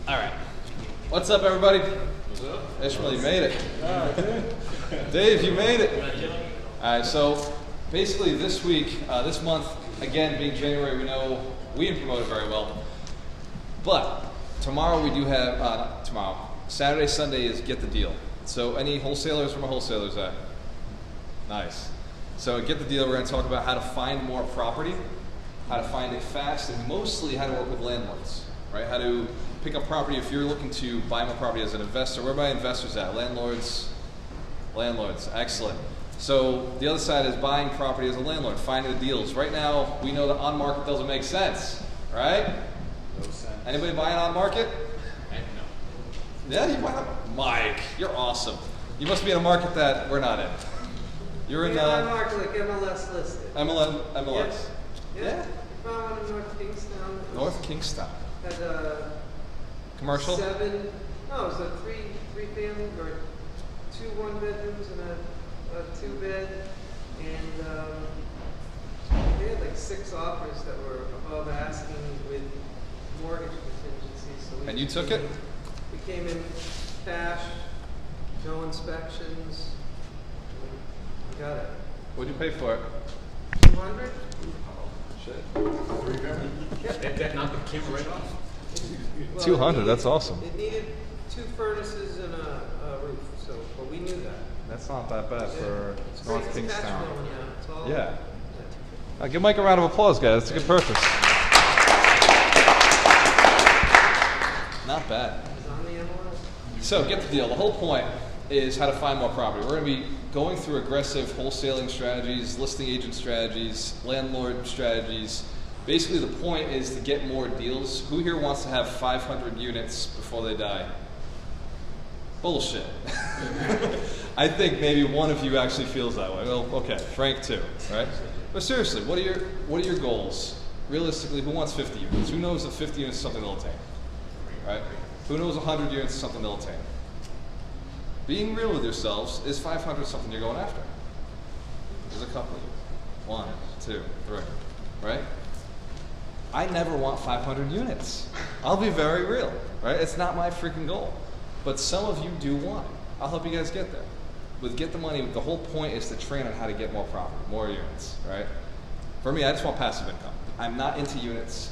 All right. What's up, everybody? What's up? Ishmael, you made it. Dave, you made it. All right, so basically this week, this month, again, being January, we know we didn't promote it very well. But tomorrow we do have, not tomorrow, Saturday, Sunday is Get the Deal. So any wholesalers from a wholesalers at? Nice. So Get the Deal, we're going to talk about how to find more property, how to find it fast, and mostly how to work with landlords, right? How to pick up property if you're looking to buy more property as an investor. Where are my investors at? Landlords. Landlords, excellent. So the other side is buying property as a landlord, finding the deals. Right now, we know that on market doesn't make sense, right? No sense. Anybody buying on market? No. Yeah, you buy on Mike, you're awesome. You must be in a market that we're not in. You're in Yeah, market like MLS listed. MLS. Yeah. You found one in North Kingstown. North Kingstown. Had Commercial? 7. No, it was a three family or 2 1-bedrooms and a 2-bed, and they had like 6 offers that were above asking with mortgage contingencies. So And you took it? We came in cash, no inspections. We got it. What'd you pay for it? 200. Shit. That knocked the camera right off? Well, 200, it that's needed- awesome. It needed 2 furnaces and a roof, but we knew that. That's not that bad for North It's cash Kingstown. flowing, yeah. It's all- Yeah. Give Mike a round of applause, guys. That's a good purchase. Not bad. It's on the MLS. So, Get the Deal. The whole point is how to find more property. We're going to be going through aggressive wholesaling strategies, listing agent strategies, landlord strategies. Basically, the point is to get more deals. Who here wants to have 500 units before they die? Bullshit. I think maybe one of you actually feels that way. Well, okay, Frank too, right? But seriously, what are your goals? Realistically, who wants 50 units? Who knows that 50 units is something they'll attain? Right? Who knows 100 units is something they'll attain? Being real with yourselves, is 500 something you're going after? There's a couple of you. 1, 2, 3, right? I never want 500 units. I'll be very real, right? It's not my freaking goal. But some of you do want it. I'll help you guys get there. With Get the Money, the whole point is to train on how to get more property, more units, right? For me, I just want passive income. I'm not into units.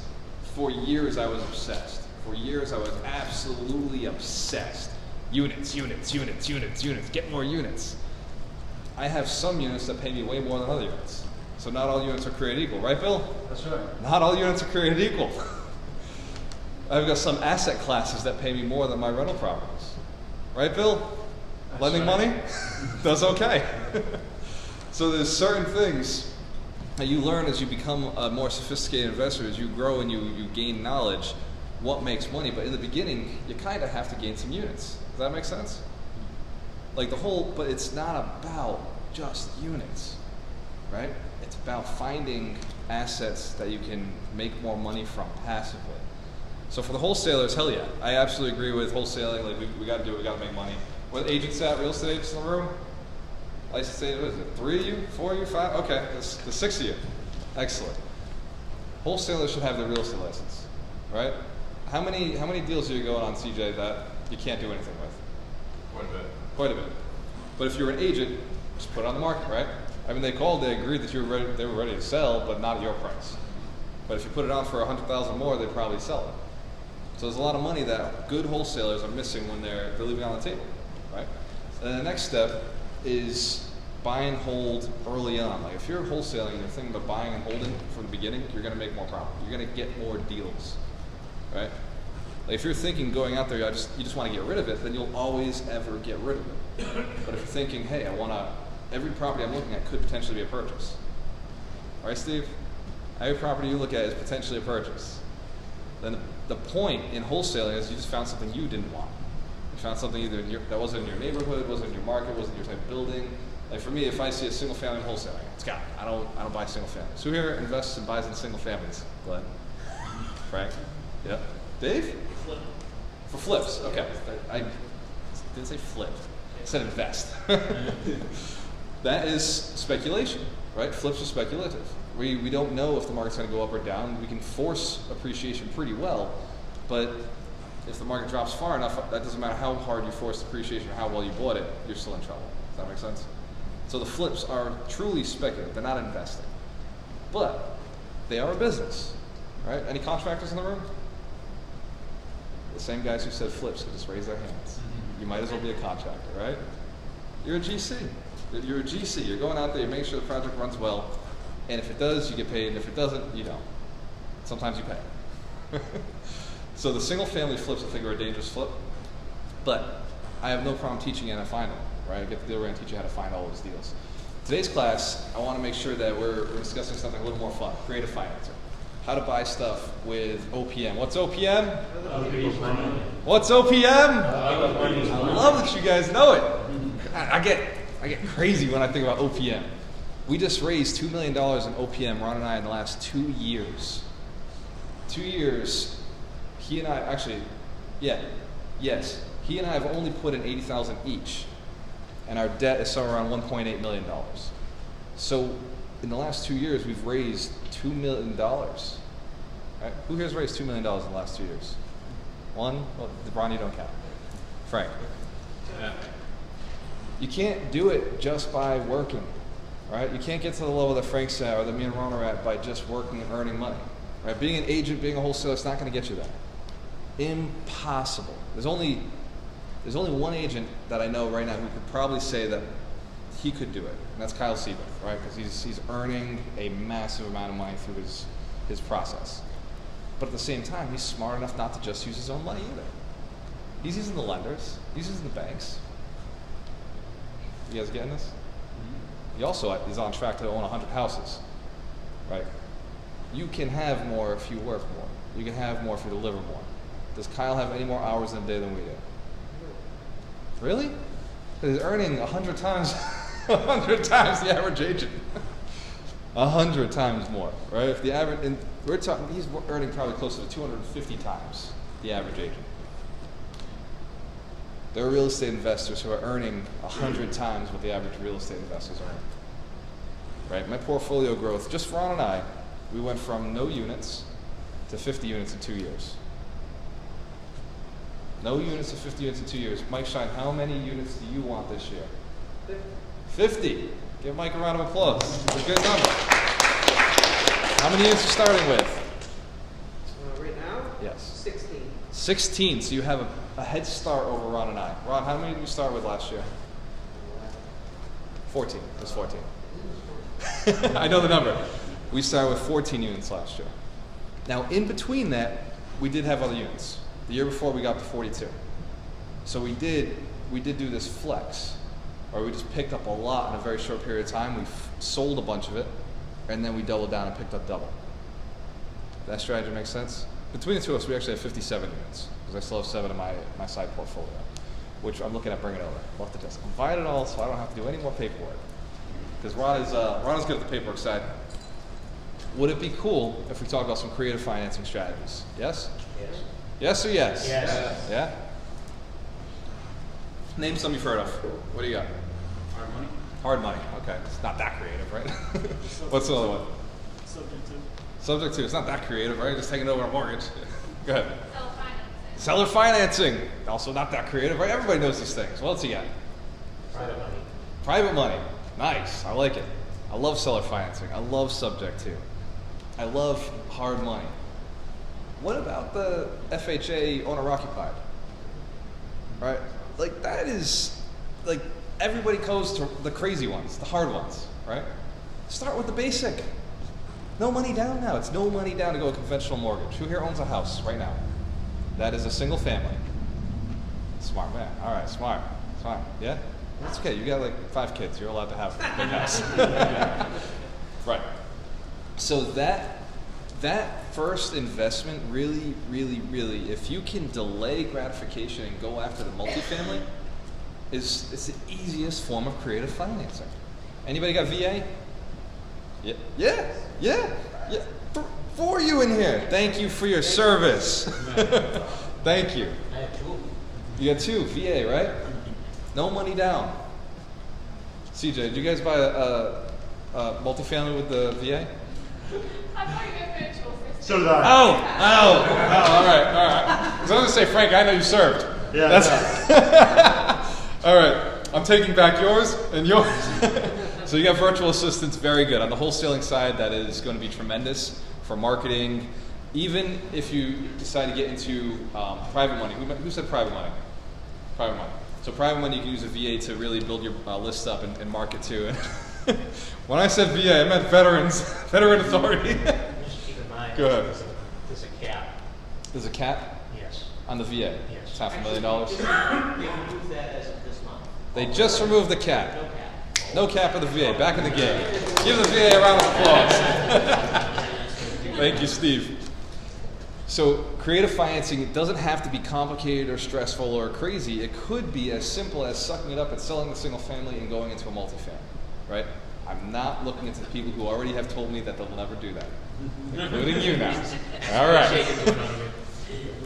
For years, I was obsessed. For years, I was absolutely obsessed. Units, units, units, units, units. Get more units. I have some units that pay me way more than other units. So not all units are created equal, right, Bill? That's right. Not all units are created equal. I've got some asset classes that pay me more than my rental properties. Right, Bill? That's Lending right. money? Does okay. So there's certain things that you learn as you become a more sophisticated investor, as you grow and you gain knowledge, what makes money. But in the beginning, you kind of have to gain some units. Does that make sense? Like but it's not about just units, right? It's about finding assets that you can make more money from passively. So for the wholesalers, hell yeah. I absolutely agree with wholesaling. Like we got to do it. We got to make money. What agents at? Real estate agents in the room? Licensed agents, what is it? 3 of you? 4 of you? 5? Okay, there's 6 of you. Excellent. Wholesalers should have their real estate license, right? How many deals are you going on, CJ, that you can't do anything with? Quite a bit. Quite a bit. But if you're an agent, just put it on the market, right? I mean, they agreed that they were ready to sell, but not at your price. But if you put it on for $100,000 more, they'd probably sell it. So there's a lot of money that good wholesalers are missing when they're leaving on the table, right? And then the next step is buy and hold early on. Like if you're wholesaling and you're thinking about buying and holding from the beginning, you're going to make more profit. You're going to get more deals, right? Like if you're thinking going out there, you just want to get rid of it, then you'll always ever get rid of it. But if you're thinking, hey, every property I'm looking at could potentially be a purchase. All right, Steve? Every property you look at is potentially a purchase. Then the point in wholesaling is you just found something you didn't want. You found something either that wasn't in your neighborhood, wasn't in your market, wasn't your type of building. Like for me, if I see a single family in wholesaling, it's got it. I don't buy single families. Who here invests and buys in single families? Glenn? Frank? Yeah. Dave? Flip. For flips, okay. I didn't say flip. I said invest. That is speculation, right? Flips are speculative. We don't know if the market's going to go up or down. We can force appreciation pretty well, but if the market drops far enough, that doesn't matter how hard you force depreciation or how well you bought it, you're still in trouble. Does that make sense? So the flips are truly speculative. They're not investing. But they are a business, right? Any contractors in the room? The same guys who said flips could just raise their hands. You might as well be a contractor, right? You're a GC. You're a GC. You're going out there, you make sure the project runs well, and if it does, you get paid, and if it doesn't, you don't. Sometimes you pay. So the single family flips, I think, are a dangerous flip, but I have no problem teaching you how to find them, right? I get the deal, we're going to teach you how to find all those deals. Today's class, I want to make sure that we're discussing something a little more fun, creative financing. How to buy stuff with OPM. What's OPM? What's OPM? I love that you guys know it. I get crazy when I think about OPM. We just raised $2 million in OPM, Ron and I, in the last 2 years. 2 years, he and I, actually, he and I have only put in $80,000 each, and our debt is somewhere around $1.8 million. So in the last 2 years, we've raised $2 million. Right? Who here has raised $2 million in the last 2 years? One? Well, Ron, you don't count. Frank. Yeah. You can't do it just by working, right? You can't get to the level that Frank's at or that me and Ron are at by just working and earning money, right? Being an agent, being a wholesaler, it's not going to get you there. Impossible. There's only one agent that I know right now who could probably say that he could do it, and that's Kyle Siebert, right? Because he's earning a massive amount of money through his process. But at the same time, he's smart enough not to just use his own money either. He's using the lenders. He's using the banks. You guys getting this? He also is on track to own 100 houses, right? You can have more if you work more. You can have more if you deliver more. Does Kyle have any more hours in a day than we do? Really? He's earning 100 times, 100 times the average agent. 100 times more, right? If the average, and we're talking, he's earning probably closer to 250 times the average agent. There are real estate investors who are earning 100 times what the average real estate investors earn. Right? My portfolio growth, just Ron and I, we went from no units to 50 units in 2 years. No units to 50 units in 2 years. Mike Shine, how many units do you want this year? 50. Give Mike a round of applause. It's a good number. How many units are you starting with? Right now? Yes. 16. 16. So you have a head start over Ron and I. Ron, how many did you start with last year? 14. It was 14. I know the number. We started with 14 units last year. Now, in between that, we did have other units. The year before, we got to 42. So we did do this flex, where we just picked up a lot in a very short period of time. We sold a bunch of it, and then we doubled down and picked up double. That strategy makes sense? Between the two of us, we actually have 57 units, because I still have 7 in my side portfolio, which I'm looking at bringing over. I'll have to just combine it all so I don't have to do any more paperwork. Because Ron is good at the paperwork side. Would it be cool if we talk about some creative financing strategies? Yes? Yes. Yes or yes? Yes. Yeah? Name some you've heard of. What do you got? Hard money? Hard money. Okay. It's not that creative, right? What's the other one? Subject to. Subject to. It's not that creative, right? Just taking over a mortgage. Go ahead. Seller financing. Seller financing. Also not that creative, right? Everybody knows these things. What else you got? Private money. Private money. Nice. I like it. I love seller financing. I love subject to. I love hard money. What about the FHA owner occupied? Right? Like that is, like everybody goes to the crazy ones, the hard ones, right? Start with the basic. No money down now. It's no money down to go a conventional mortgage. Who here owns a house right now? That is a single family. Smart man. All right, smart. Smart. Yeah? That's okay. You got like 5 kids. You're allowed to have a big house. Right. So that first investment really, if you can delay gratification and go after the multifamily, it's the easiest form of creative financing. Anybody got VA? Yeah. For you in here. Thank you for your service. Thank you. I have 2. You got 2, VA, right? No money down. CJ, did you guys buy a multifamily with the VA? I thought you meant mutual So did I. Oh, all right. 'Cause I was gonna say, Frank, I know you served. Yeah. That's all right. I'm taking back yours and yours. So you got virtual assistants, very good. On the wholesaling side, that is going to be tremendous for marketing. Even if you decide to get into private money, who said private money? Private money. So private money, you can use a VA to really build your list up and market to. When I said VA, I meant veterans, veteran authority. Just keep in mind, Go ahead. there's a cap. There's a cap Yes. on the VA. Yes. It's $500,000. They remove that as of this month. They just removed the cap. No cap. No cap of the VA. Back in the game. Give the VA a round of applause. Thank you, Steve. So creative financing, it doesn't have to be complicated or stressful or crazy. It could be as simple as sucking it up and selling the single family and going into a multifamily, right? I'm not looking into the people who already have told me that they'll never do that, including you now. All right.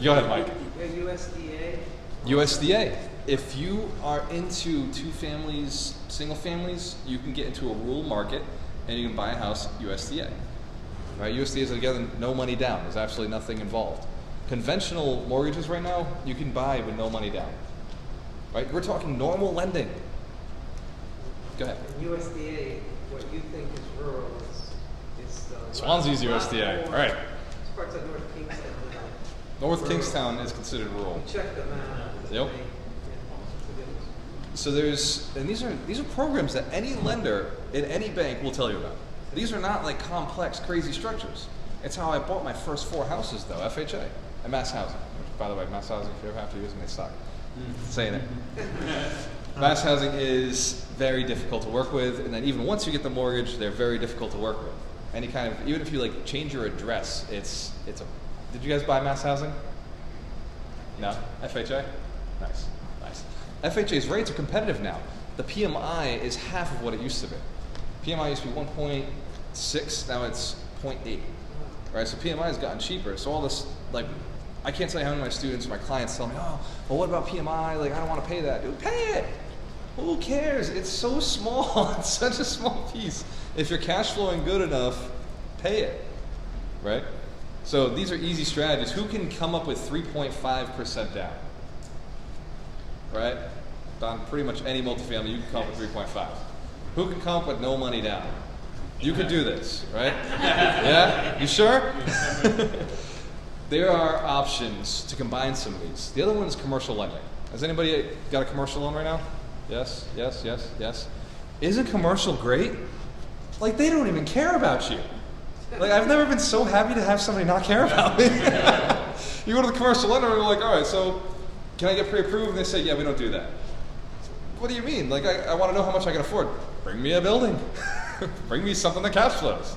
Go ahead, Mike. USDA. USDA. If you are into two families, single families, you can get into a rural market and you can buy a house USDA. Right? USDA is, again, no money down. There's absolutely nothing involved. Conventional mortgages right now, you can buy with no money down. Right? We're talking normal lending. Go ahead. And USDA, what you think is rural is Swansea's USDA. All right. It's parts of North Kingston. North Kingstown is considered rural. You check them out. Yep. So these are programs that any lender in any bank will tell you about. These are not like complex, crazy structures. It's how I bought my first 4 houses, though, FHA, and Mass Housing. Which, by the way, Mass Housing, if you ever have to use them, they suck. Saying it. Mass Housing is very difficult to work with, and then even once you get the mortgage, they're very difficult to work with. Any kind of, even if you like change your address, it's a. Did you guys buy Mass Housing? No? FHA? Nice. FHA's rates are competitive now. The PMI is half of what it used to be. PMI used to be 1.6, now it's 0.8. Right? So PMI has gotten cheaper. So all this, like, I can't tell you how many of my students or my clients tell me, oh, well, what about PMI? Like, I don't want to pay that. Dude, pay it! Who cares? It's so small. It's such a small piece. If you're cash flowing good enough, pay it. Right? So these are easy strategies. Who can come up with 3.5% down? Right? On pretty much any multifamily, you can come up with 3.5. Who can come up with no money down? You could do this, right? Yeah? You sure? There are options to combine some of these. The other one is commercial lending. Has anybody got a commercial loan right now? Yes, yes, yes, yes. Isn't commercial great? Like, they don't even care about you. Like, I've never been so happy to have somebody not care about me. You go to the commercial lender and you're like, all right, so can I get pre-approved? And they say, yeah, we don't do that. What do you mean? Like, I want to know how much I can afford. Bring me a building. Bring me something that cash flows,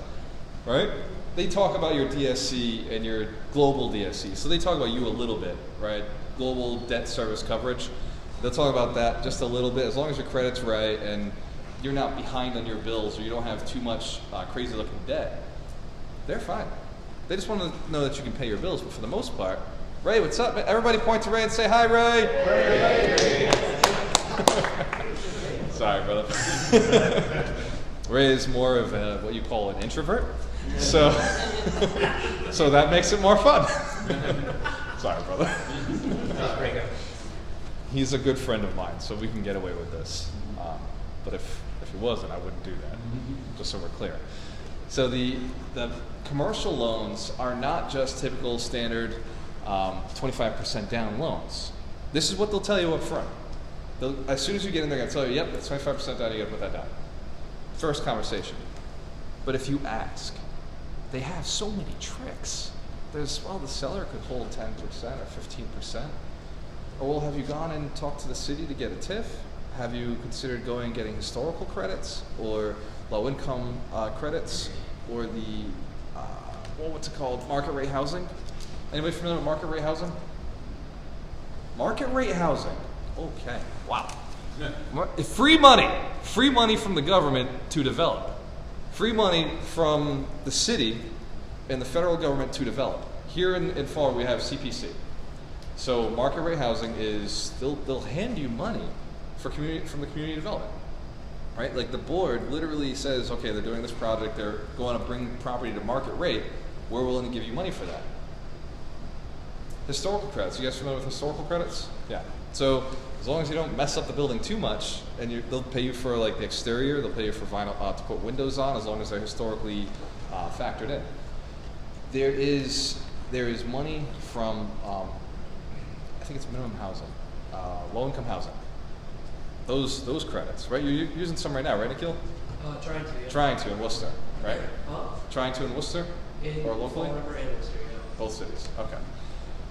right? They talk about your DSC and your global DSC. So they talk about you a little bit, right? Global debt service coverage. They'll talk about that just a little bit. As long as your credit's right and you're not behind on your bills or you don't have too much crazy looking debt, they're fine. They just want to know that you can pay your bills. But for the most part, Ray, what's up? Everybody point to Ray and say, hi, Ray. Ray. Sorry, brother. Ray is more of what you call an introvert. So that makes it more fun. Sorry, brother. He's a good friend of mine, so we can get away with this. But if he wasn't, I wouldn't do that, just so we're clear. So the commercial loans are not just typical standard 25% down loans. This is what they'll tell you up front. As soon as you get in, they're going to tell you, yep, that's 25% down, you got to put that down. First conversation. But if you ask, they have so many tricks. There's, well, the seller could hold 10% or 15%. Or, well, have you gone and talked to the city to get a TIF? Have you considered going and getting historical credits or low-income credits or the, what's it called, market rate housing? Anybody familiar with market rate housing? Market rate housing. Okay, wow. Free money from the government to develop. Free money from the city and the federal government to develop. Here in Florida, we have CPC. So market rate housing is, they'll hand you money from the community development, right? Like the board literally says, okay, they're doing this project, they're going to bring property to market rate. we're willing to give you money for that. Historical credits. You guys familiar with historical credits? Yeah. So as long as you don't mess up the building too much, and they'll pay you for like the exterior, they'll pay you for vinyl to put windows on, as long as they're historically factored in. There is money from I think it's minimum housing, low income housing. Those credits, right? You're using some right now, right, Nikhil? Trying to, yeah. Trying to in Worcester, right? Huh? Trying to in Worcester or locally? Fall River and Worcester, yeah. Both cities. Okay.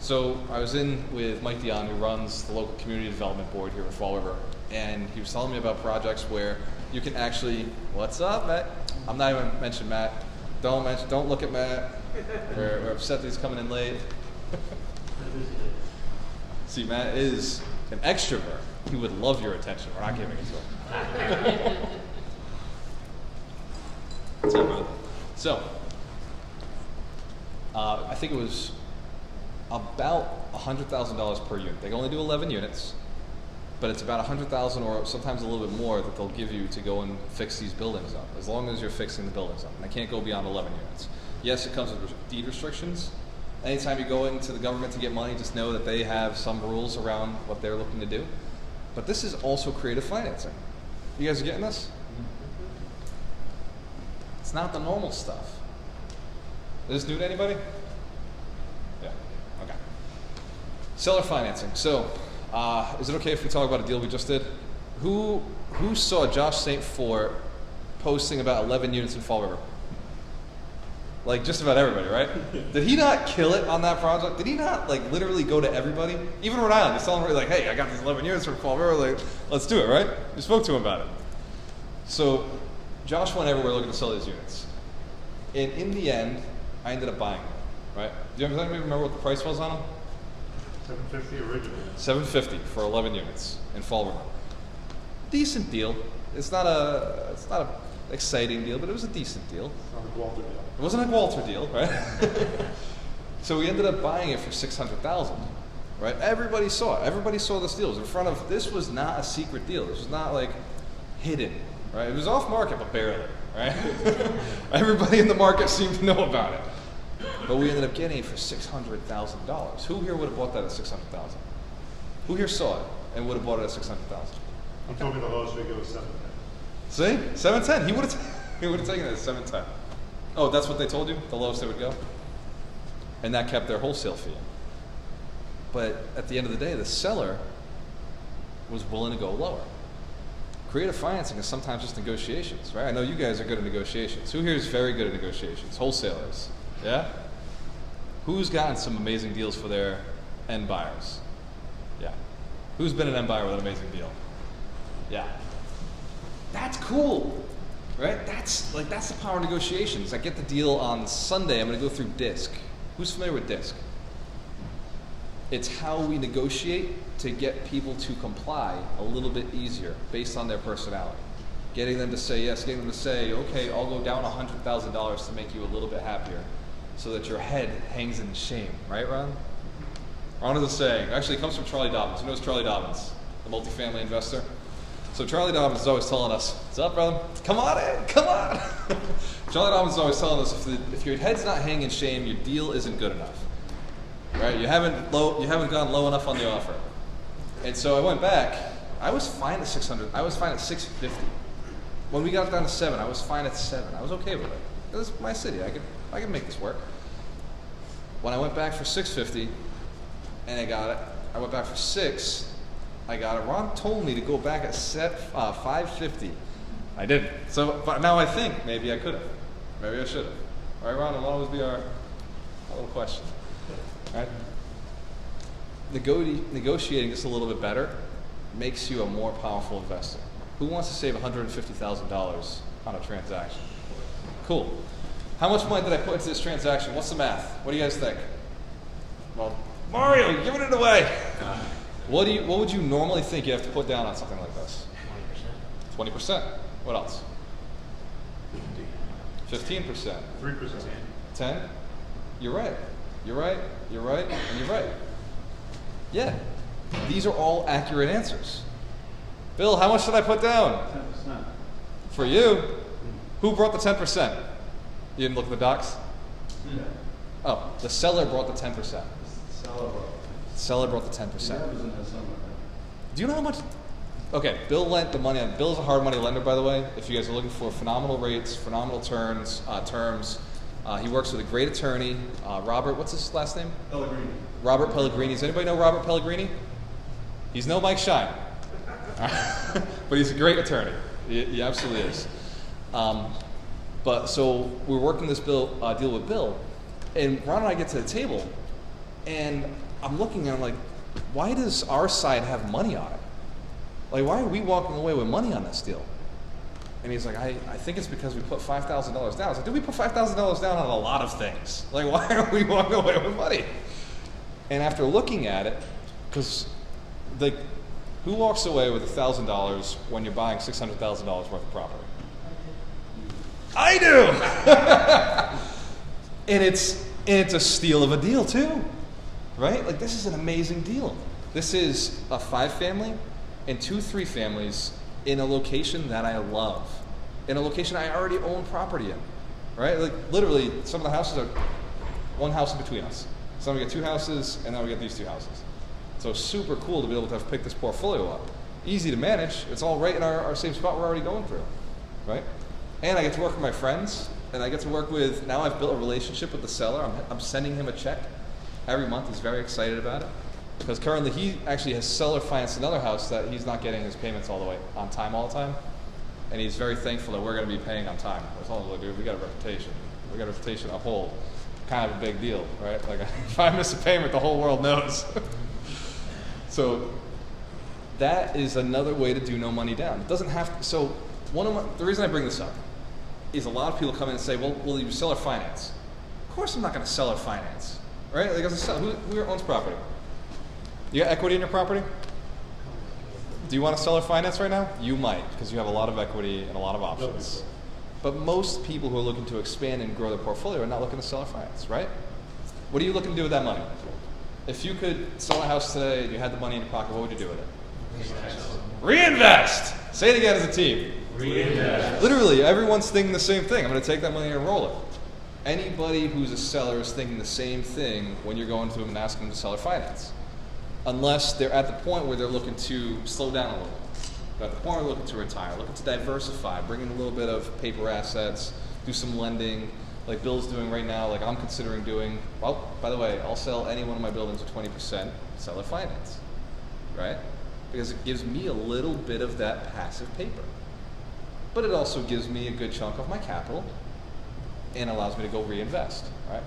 So I was in with Mike Dion, who runs the local community development board here in Fall River, and he was telling me about projects where you can actually. What's up, Matt? I'm not even mentioning Matt. Don't look at Matt. We're upset that he's coming in late. See, Matt is an extrovert. He would love your attention. We're not giving it to him. What's up, brother? So, I think it was about $100,000 per unit. They can only do 11 units, but it's about $100,000 or sometimes a little bit more that they'll give you to go and fix these buildings up, as long as you're fixing the buildings up. And they can't go beyond 11 units. Yes, it comes with deed restrictions. Anytime you go into the government to get money, just know that they have some rules around what they're looking to do. But this is also creative financing. You guys are getting this? It's not the normal stuff. Is this new to anybody? Yeah. Okay. Seller financing. So, is it okay if we talk about a deal we just did? Who saw Josh St. Fort posting about 11 units in Fall River? Like just about everybody, right? Did he not kill it on that project? Did he not like literally go to everybody? Even Rhode Island, he's telling everybody like, hey, I got these 11 units from Fall River, like, let's do it, right? You spoke to him about it. So Josh went everywhere looking to sell these units. And in the end, I ended up buying them, right? Do you anybody remember what the price was on them? $750 originally. $750 for 11 units in Fall River. Decent deal. It's not a exciting deal, but it was a decent deal. On the Walter deal. It wasn't a Walter deal, right? So we ended up buying it for $600,000, right? Everybody saw it. Everybody saw this deal. It was in front of. This was not a secret deal. This was not like hidden, right? It was off market, but barely, right? Everybody in the market seemed to know about it, but we ended up getting it for $600,000. Who here would have bought that at $600,000? Who here saw it and would have bought it at $600,000? I'm talking the lowest figure was 710. See, $710. He would have taken it at $710. Oh, that's what they told you? The lowest they would go? And that kept their wholesale fee. But at the end of the day, the seller was willing to go lower. Creative financing is sometimes just negotiations, right? I know you guys are good at negotiations. Who here is very good at negotiations? Wholesalers, yeah? Who's gotten some amazing deals for their end buyers? Yeah. Who's been an end buyer with an amazing deal? Yeah. That's cool. Right? That's the power of negotiations. I get the deal on Sunday. I'm going to go through DISC. Who's familiar with DISC? It's how we negotiate to get people to comply a little bit easier based on their personality. Getting them to say yes, getting them to say, okay, I'll go down $100,000 to make you a little bit happier so that your head hangs in shame. Right, Ron? Ron is a saying. Actually, it comes from Charlie Dobbins. Who knows Charlie Dobbins, the multifamily investor? So Charlie Dobbins is always telling us, what's up, brother? Come on in, come on. Charlie Dobbins is always telling us, if your head's not hanging in shame, your deal isn't good enough. Right? You haven't gone low enough on the offer. And so I went back. I was fine at 600. I was fine at 650. When we got down to 7, I was fine at 7. I was okay with it. It was my city. I could make this work. When I went back for 650, and I got it, I went back for 6. I got it. Ron told me to go back at 550. I didn't. So, but now I think maybe I could have. Maybe I should have. All right, Ron, it'll always be our little question. All right? Negotiating just a little bit better makes you a more powerful investor. Who wants to save $150,000 on a transaction? Cool. How much money did I put into this transaction? What's the math? What do you guys think? Well, Mario, you're giving it away. What would you normally think you have to put down on something like this? 20%. 20%. What else? 15%. 3%. 10? You're right. You're right. You're right. And you're right. Yeah. These are all accurate answers. Bill, how much should I put down? 10%. For you. Who brought the 10%? You didn't look at the docs? Yeah. The seller brought the 10%. Seller brought the 10%. Do you know how much? Okay, Bill lent the money on. Bill's a hard money lender, by the way. If you guys are looking for phenomenal rates, phenomenal terms, he works with a great attorney, Robert. What's his last name? Pellegrini. Robert Pellegrini. Does anybody know Robert Pellegrini? He's no Mike Shine, but he's a great attorney. He absolutely is. But so we're working this deal with Bill, and Ron and I get to the table, and I'm looking and I'm like, why does our side have money on it? Like, why are we walking away with money on this deal? And he's like, I think it's because we put $5,000 down. I was like, dude, we put $5,000 down on a lot of things. Like, why are we walking away with money? And after looking at it, because like, who walks away with $1,000 when you're buying $600,000 worth of property? I do. And it's a steal of a deal too, right? Like, this is an amazing deal. This is a 5-family and 2 3-families in a location that I love, in a location I already own property in, right? Like, literally, some of the houses are one house in between us. So we get 2 houses, and then we get these 2 houses. So super cool to be able to have picked this portfolio up. Easy to manage. It's all right in our same spot we're already going through, right? And I get to work with my friends, and I get to work with, now I've built a relationship with the seller. I'm sending him a check every month. He's very excited about it. Because currently he actually has seller financed another house that he's not getting his payments all the way on time all the time. And he's very thankful that we're going to be paying on time. I told him, look, dude, we got a reputation. We got a reputation to uphold. Kind of a big deal, right? Like, if I miss a payment, the whole world knows. So that is another way to do no money down. It doesn't have to, so the reason I bring this up is a lot of people come in and say, well, will you seller finance? Of course I'm not going to seller finance, right? Like, as a seller, who owns property? You got equity in your property? Do you want to seller finance right now? You might, because you have a lot of equity and a lot of options. But most people who are looking to expand and grow their portfolio are not looking to seller finance, right? What are you looking to do with that money? If you could sell a house today and you had the money in your pocket, what would you do with it? Reinvest! Say it again as a team. Reinvest. Literally, everyone's thinking the same thing. I'm going to take that money and roll it. Anybody who's a seller is thinking the same thing when you're going to them and asking them to seller finance. Unless they're at the point where they're looking to slow down a little. They're at the point where they're looking to retire, looking to diversify, bring in a little bit of paper assets, do some lending, like Bill's doing right now, like I'm considering doing. Well, by the way, I'll sell any one of my buildings at 20% seller finance, right? Because it gives me a little bit of that passive paper. But it also gives me a good chunk of my capital and allows me to go reinvest, right?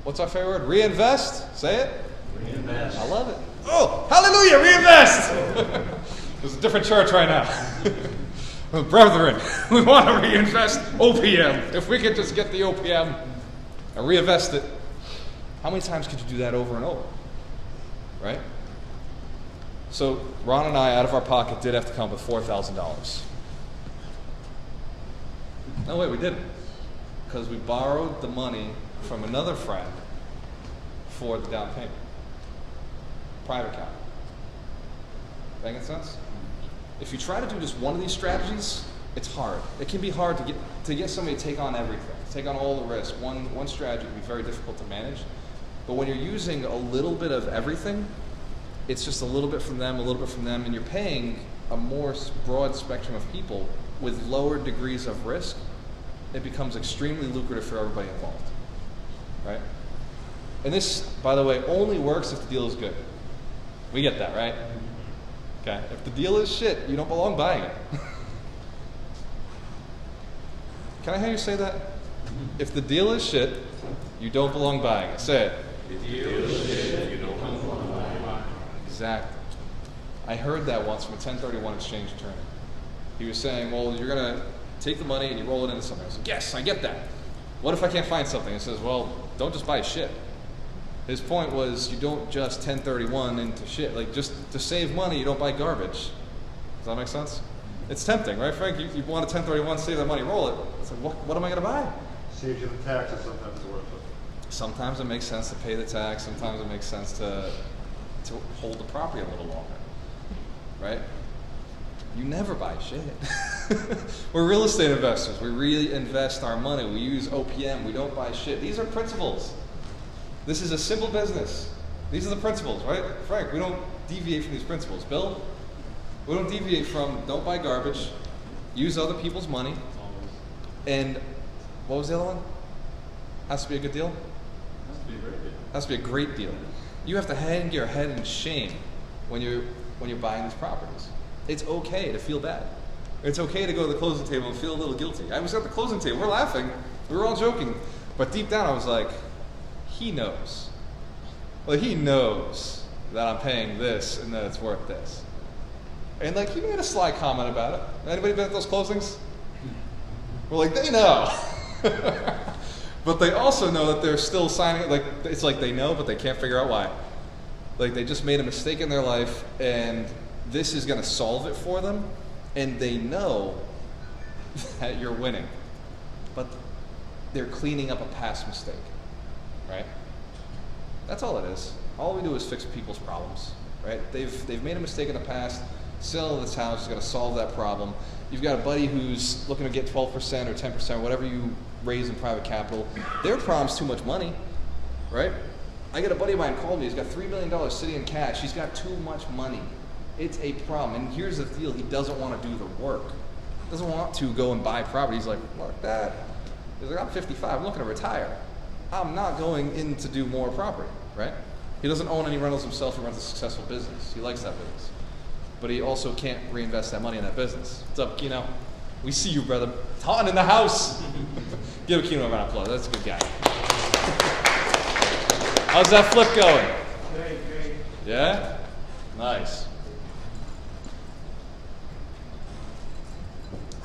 What's our favorite word? Reinvest? Say it. Reinvest. I love it. Oh, hallelujah, reinvest! There's a different church right now. Brethren, we want to reinvest OPM. If we could just get the OPM and reinvest it, how many times could you do that over and over? Right? So Ron and I, out of our pocket, did have to come up with $4,000. No, wait, we didn't. Because we borrowed the money from another friend for the down payment. Private account. Making sense? If you try to do just one of these strategies, it's hard. It can be hard to get somebody to take on everything, take on all the risk. One strategy can be very difficult to manage. But when you're using a little bit of everything, it's just a little bit from them, and you're paying a more broad spectrum of people with lower degrees of risk. It becomes extremely lucrative for everybody involved, right? And this, by the way, only works if the deal is good. We get that, right? Okay. If the deal is shit, you don't belong buying it. Can I hear you say that? If the deal is shit, you don't belong buying it. Say it. If the deal is shit, you don't belong buying it. Exactly. I heard that once from a 1031 exchange attorney. He was saying, well, you're going to take the money and you roll it into something. I was like, yes, I get that. What if I can't find something? He says, well, don't just buy shit. His point was, you don't just 1031 into shit. Like, just to save money, you don't buy garbage. Does that make sense? It's tempting, right, Frank? You want a 1031, save that money, roll it. It's like, what am I going to buy? Saves you the taxes, sometimes it's worth it. Sometimes it makes sense to pay the tax. Sometimes it makes sense to hold the property a little longer, right? You never buy shit. We're real estate investors. We really invest our money. We use OPM. We don't buy shit. These are principles. This is a simple business. These are the principles, right? Frank, we don't deviate from these principles. Bill, we don't deviate from don't buy garbage, use other people's money, and what was the other one? Has to be a good deal? Has to be a great deal. You have to hang your head in shame when you're buying these properties. It's okay to feel bad. It's okay to go to the closing table and feel a little guilty. I was at the closing table, we're laughing, we were all joking, but deep down I was like, he knows. Like, he knows that I'm paying this and that it's worth this. And like, he made a sly comment about it. Anybody been at those closings? We're like, they know. But they also know that they're still signing, like, it's like they know, but they can't figure out why. Like, they just made a mistake in their life, and this is gonna solve it for them, and they know that you're winning. But they're cleaning up a past mistake, right? That's all it is. All we do is fix people's problems, right? They've made a mistake in the past. Sale of this house is going to solve that problem. You've got a buddy who's looking to get 12% or 10%, whatever you raise in private capital. Their problem's too much money, right? I got a buddy of mine called me. He's got $3 million sitting in cash. He's got too much money. It's a problem. And here's the deal. He doesn't want to do the work. Doesn't want to go and buy property. He's like, look, Dad. He's like, I'm 55. I'm looking to retire. I'm not going in to do more property, right? He doesn't own any rentals himself. He runs a successful business. He likes that business. But he also can't reinvest that money in that business. What's up, Keno? We see you, brother. Taunton in the house. Give Keno a round of applause. That's a good guy. How's that flip going? Great. Yeah? Nice.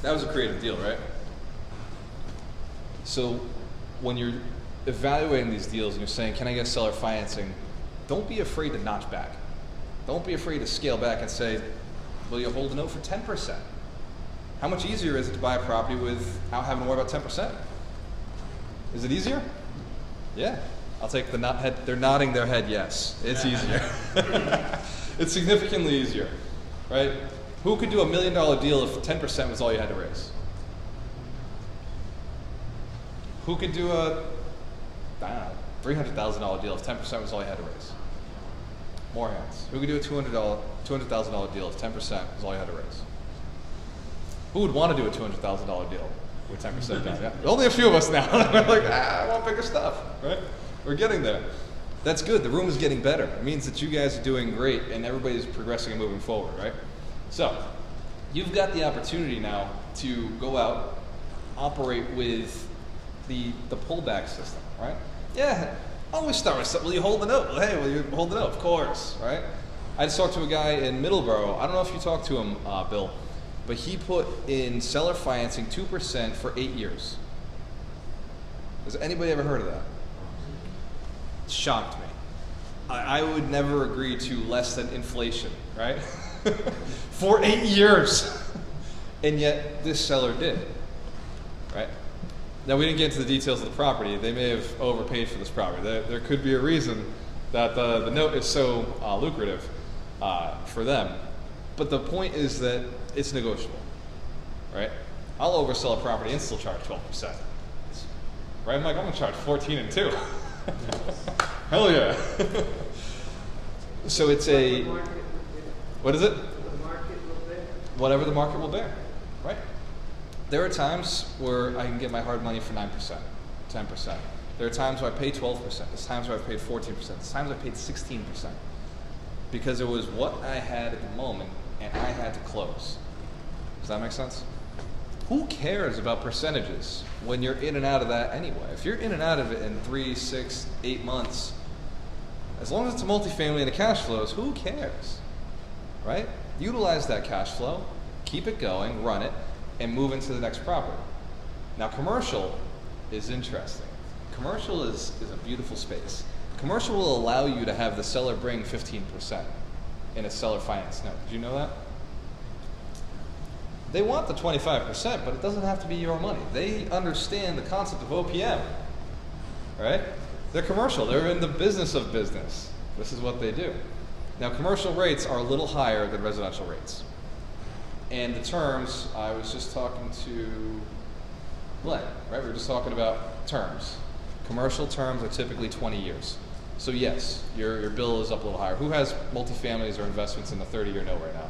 That was a creative deal, right? So when you're evaluating these deals and you're saying, can I get seller financing? Don't be afraid to notch back. Don't be afraid to scale back and say, will you hold a note for 10%? How much easier is it to buy a property without having to worry about 10%? Is it easier? Yeah. I'll take the nod head. They're nodding their head yes. It's easier. It's significantly easier, right? Who could do $1 million deal if 10% was all you had to raise? Who could do a, I don't know, $300,000 deal if 10% was all you had to raise? More hands. Who could do a $200,000 deal if 10% was all you had to raise? Who would want to do a $200,000 deal with 10% down? Yeah. Only a few of us now. We're like, I want bigger stuff, right? We're getting there. That's good. The room is getting better. It means that you guys are doing great and everybody's progressing and moving forward, right? So, you've got the opportunity now to go out, operate with the pullback system, right? Yeah, always start with something. Will you hold the note? Well, hey, will you hold the note? Of course, right? I just talked to a guy in Middleborough. I don't know if you talked to him, Bill, but he put in seller financing 2% for 8 years. Has anybody ever heard of that? It shocked me. I would never agree to less than inflation, right? For 8 years. And yet this seller did, right? Now, we didn't get into the details of the property. They may have overpaid for this property. There could be a reason that the note is so lucrative for them. But the point is that it's negotiable, right? I'll oversell a property and still charge 12%. Right, Mike? I'm going to charge 14 and 2. Hell yeah. So it's a, what is it? The market will bear. Whatever the market will bear, right? There are times where I can get my hard money for 9%, 10%. There are times where I pay 12%. There's times where I paid 14%. There's times I paid 16%. Because it was what I had at the moment, and I had to close. Does that make sense? Who cares about percentages when you're in and out of that anyway? If you're in and out of it in 3, 6, 8 months, as long as it's a multifamily and the cash flows, who cares, right? Utilize that cash flow, keep it going, run it, and move into the next property. Now, commercial is interesting. Commercial is a beautiful space. Commercial will allow you to have the seller bring 15% in a seller finance note. Did you know that? They want the 25%, but it doesn't have to be your money. They understand the concept of OPM, right? They're commercial. They're in the business of business. This is what they do. Now, commercial rates are a little higher than residential rates. And the terms, I was just talking to Glenn, right? We were just talking about terms. Commercial terms are typically 20 years. So yes, your bill is up a little higher. Who has multifamilies or investments in the 30-year note right now?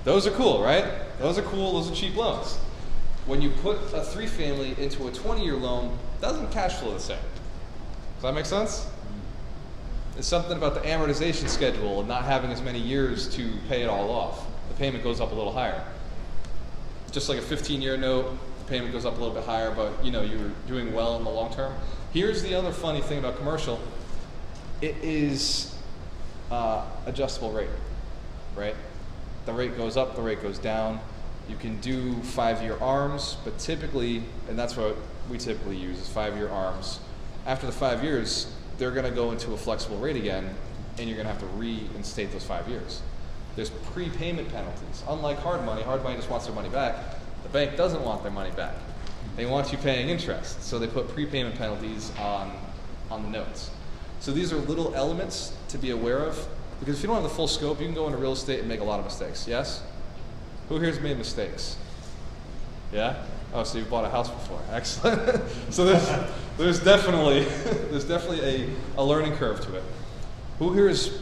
Those are cool, right? Those are cool. Those are cheap loans. When you put a 3-family into a 20-year loan, it doesn't cash flow the same. Does that make sense? It's something about the amortization schedule and not having as many years to pay it all off. The payment goes up a little higher. Just like a 15-year note, the payment goes up a little bit higher, but you're doing well in the long term. Here's the other funny thing about commercial. It is adjustable rate, right? The rate goes up, the rate goes down. You can do 5-year ARMs, but typically, and that's what we typically use, is 5-year ARMs. After the 5 years, they're going to go into a flexible rate again, and you're going to have to reinstate those 5 years. There's prepayment penalties. Unlike hard money just wants their money back. The bank doesn't want their money back. They want you paying interest, so they put prepayment penalties on the notes. So these are little elements to be aware of, because if you don't have the full scope, you can go into real estate and make a lot of mistakes. Yes? Who here's made mistakes? Yeah? Oh, so you've bought a house before. Excellent. So there's definitely a learning curve to it. Who here has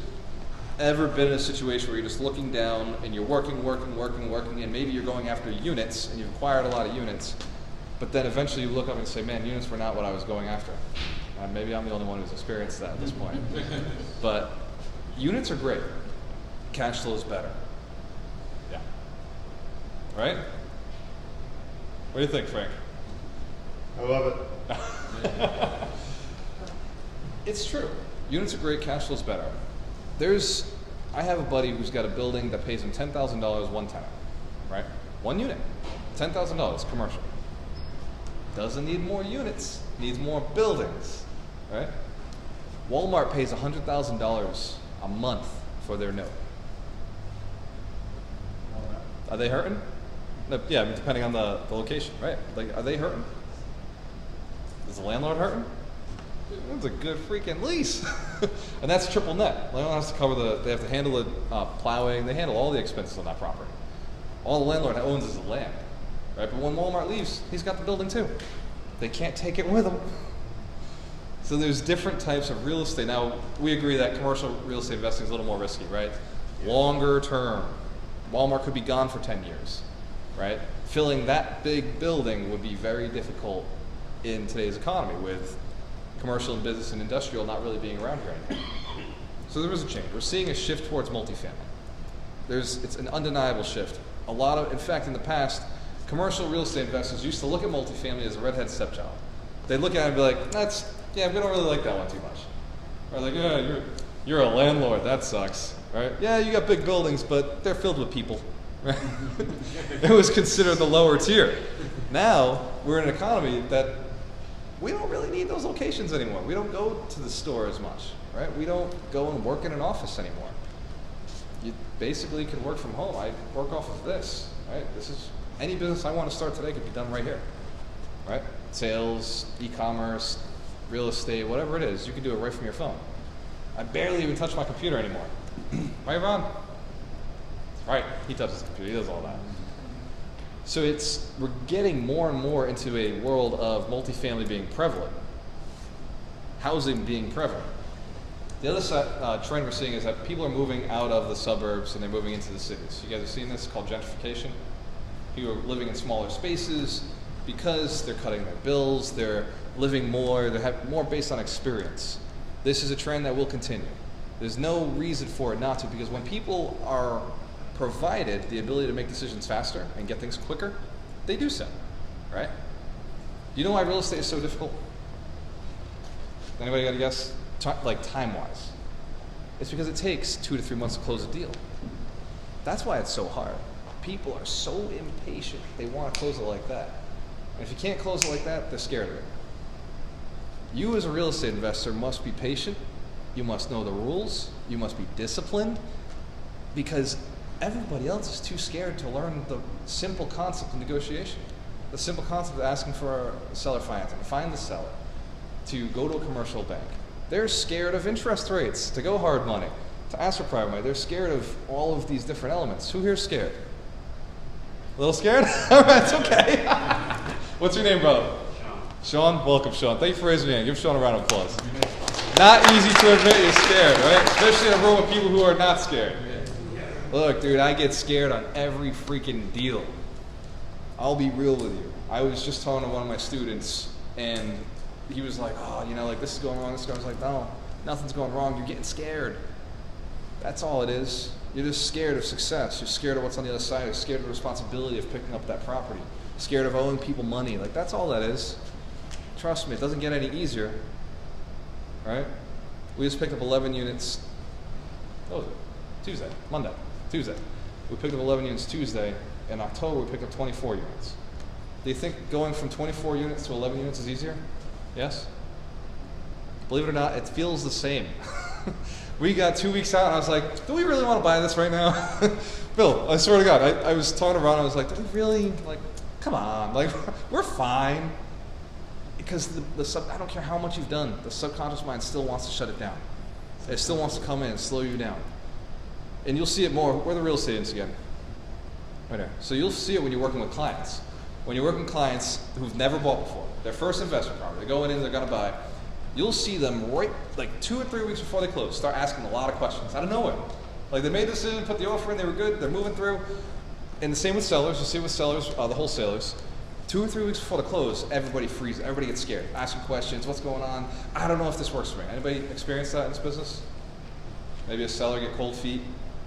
ever been in a situation where you're just looking down and you're working, and maybe you're going after units and you've acquired a lot of units, but then eventually you look up and say, man, units were not what I was going after. Maybe I'm the only one who's experienced that at this point. But units are great. Cash flow is better. Yeah. Right? What do you think, Frank? I love it. It's true. Units are great, cash flow's better. I have a buddy who's got a building that pays him $10,000 one tenant, right? One unit, $10,000, commercial. Doesn't need more units, needs more buildings, right? Walmart pays $100,000 a month for their note. Are they hurting? No, yeah, depending on the location, right? Like, are they hurting? Is the landlord hurting? That's a good freaking lease. And that's triple net. Landlord has to cover they have to handle the plowing, they handle all the expenses on that property. All the landlord owns is the land, right? But when Walmart leaves, he's got the building too. They can't take it with them. So there's different types of real estate. Now, we agree that commercial real estate investing is a little more risky, right? Longer term. Walmart could be gone for 10 years, right? Filling that big building would be very difficult in today's economy with commercial and business and industrial not really being around here anymore. So there is a change. We're seeing a shift towards multifamily. It's an undeniable shift. In fact, in the past, commercial real estate investors used to look at multifamily as a redhead stepchild. They'd look at it and be like, we don't really like that one too much. Or like, yeah, you're a landlord, that sucks, right? Yeah, you got big buildings, but they're filled with people, right? It was considered the lower tier. Now, we're in an economy that we don't really need those locations anymore. We don't go to the store as much, right? We don't go and work in an office anymore. You basically can work from home. I work off of this, right? Any business I want to start today could be done right here, right? Sales, e-commerce, real estate, whatever it is, you can do it right from your phone. I barely even touch my computer anymore. Right, Ron? Right, he touches the computer, he does all that. So we're getting more and more into a world of multifamily being prevalent, housing being prevalent. The other trend we're seeing is that people are moving out of the suburbs and they're moving into the cities. You guys have seen this, called gentrification. People are living in smaller spaces because they're cutting their bills, they're living more, they have more based on experience. This is a trend that will continue. There's no reason for it not to, because when people are provided the ability to make decisions faster and get things quicker, they do so, right? Do you know why real estate is so difficult? Anybody got a guess? Like time-wise. It's because it takes 2 to 3 months to close a deal. That's why it's so hard. People are so impatient. They want to close it like that. And if you can't close it like that, they're scared of it. You as a real estate investor must be patient. You must know the rules. You must be disciplined, because everybody else is too scared to learn the simple concept of negotiation. The simple concept of asking for seller financing, to find the seller, to go to a commercial bank. They're scared of interest rates, to go hard money, to ask for private money. They're scared of all of these different elements. Who here's scared? A little scared? All right, it's okay. What's your name, brother? Sean, welcome, Sean. Thank you for raising your hand. Give Sean a round of applause. Not easy to admit you're scared, right? Especially in a room with people who are not scared. Look, dude, I get scared on every freaking deal. I'll be real with you. I was just talking to one of my students, and he was like, oh, you know, like this is going wrong, this is going wrong. I was like, no, nothing's going wrong. You're getting scared. That's all it is. You're just scared of success. You're scared of what's on the other side. You're scared of the responsibility of picking up that property. Scared of owing people money. Like, that's all that is. Trust me, it doesn't get any easier. Right? We just picked up 11 units. What was it? Tuesday. We picked up 11 units Tuesday. In October, we picked up 24 units. Do you think going from 24 units to 11 units is easier? Yes? Believe it or not, it feels the same. We got 2 weeks out, and I was like, do we really want to buy this right now? Bill, I swear to God, I was talking to Ron, I was like, do we really? Like, come on. Like, we're fine. Because I don't care how much you've done, the subconscious mind still wants to shut it down. It still wants to come in and slow you down. And you'll see it more. Where are the real estate agents again? Right there. So you'll see it when you're working with clients. When you're working with clients who've never bought before, their first investment property, they're going in, they're going to buy, you'll see them right, like 2 or 3 weeks before they close, start asking a lot of questions out of nowhere. Like, they made the decision, put the offer in, they were good, they're moving through. And the same with sellers. You see it with sellers, the wholesalers. 2 or 3 weeks before the close, everybody freezes, everybody gets scared, asking questions, what's going on? I don't know if this works for me. Anybody experience that in this business? Maybe a seller get cold feet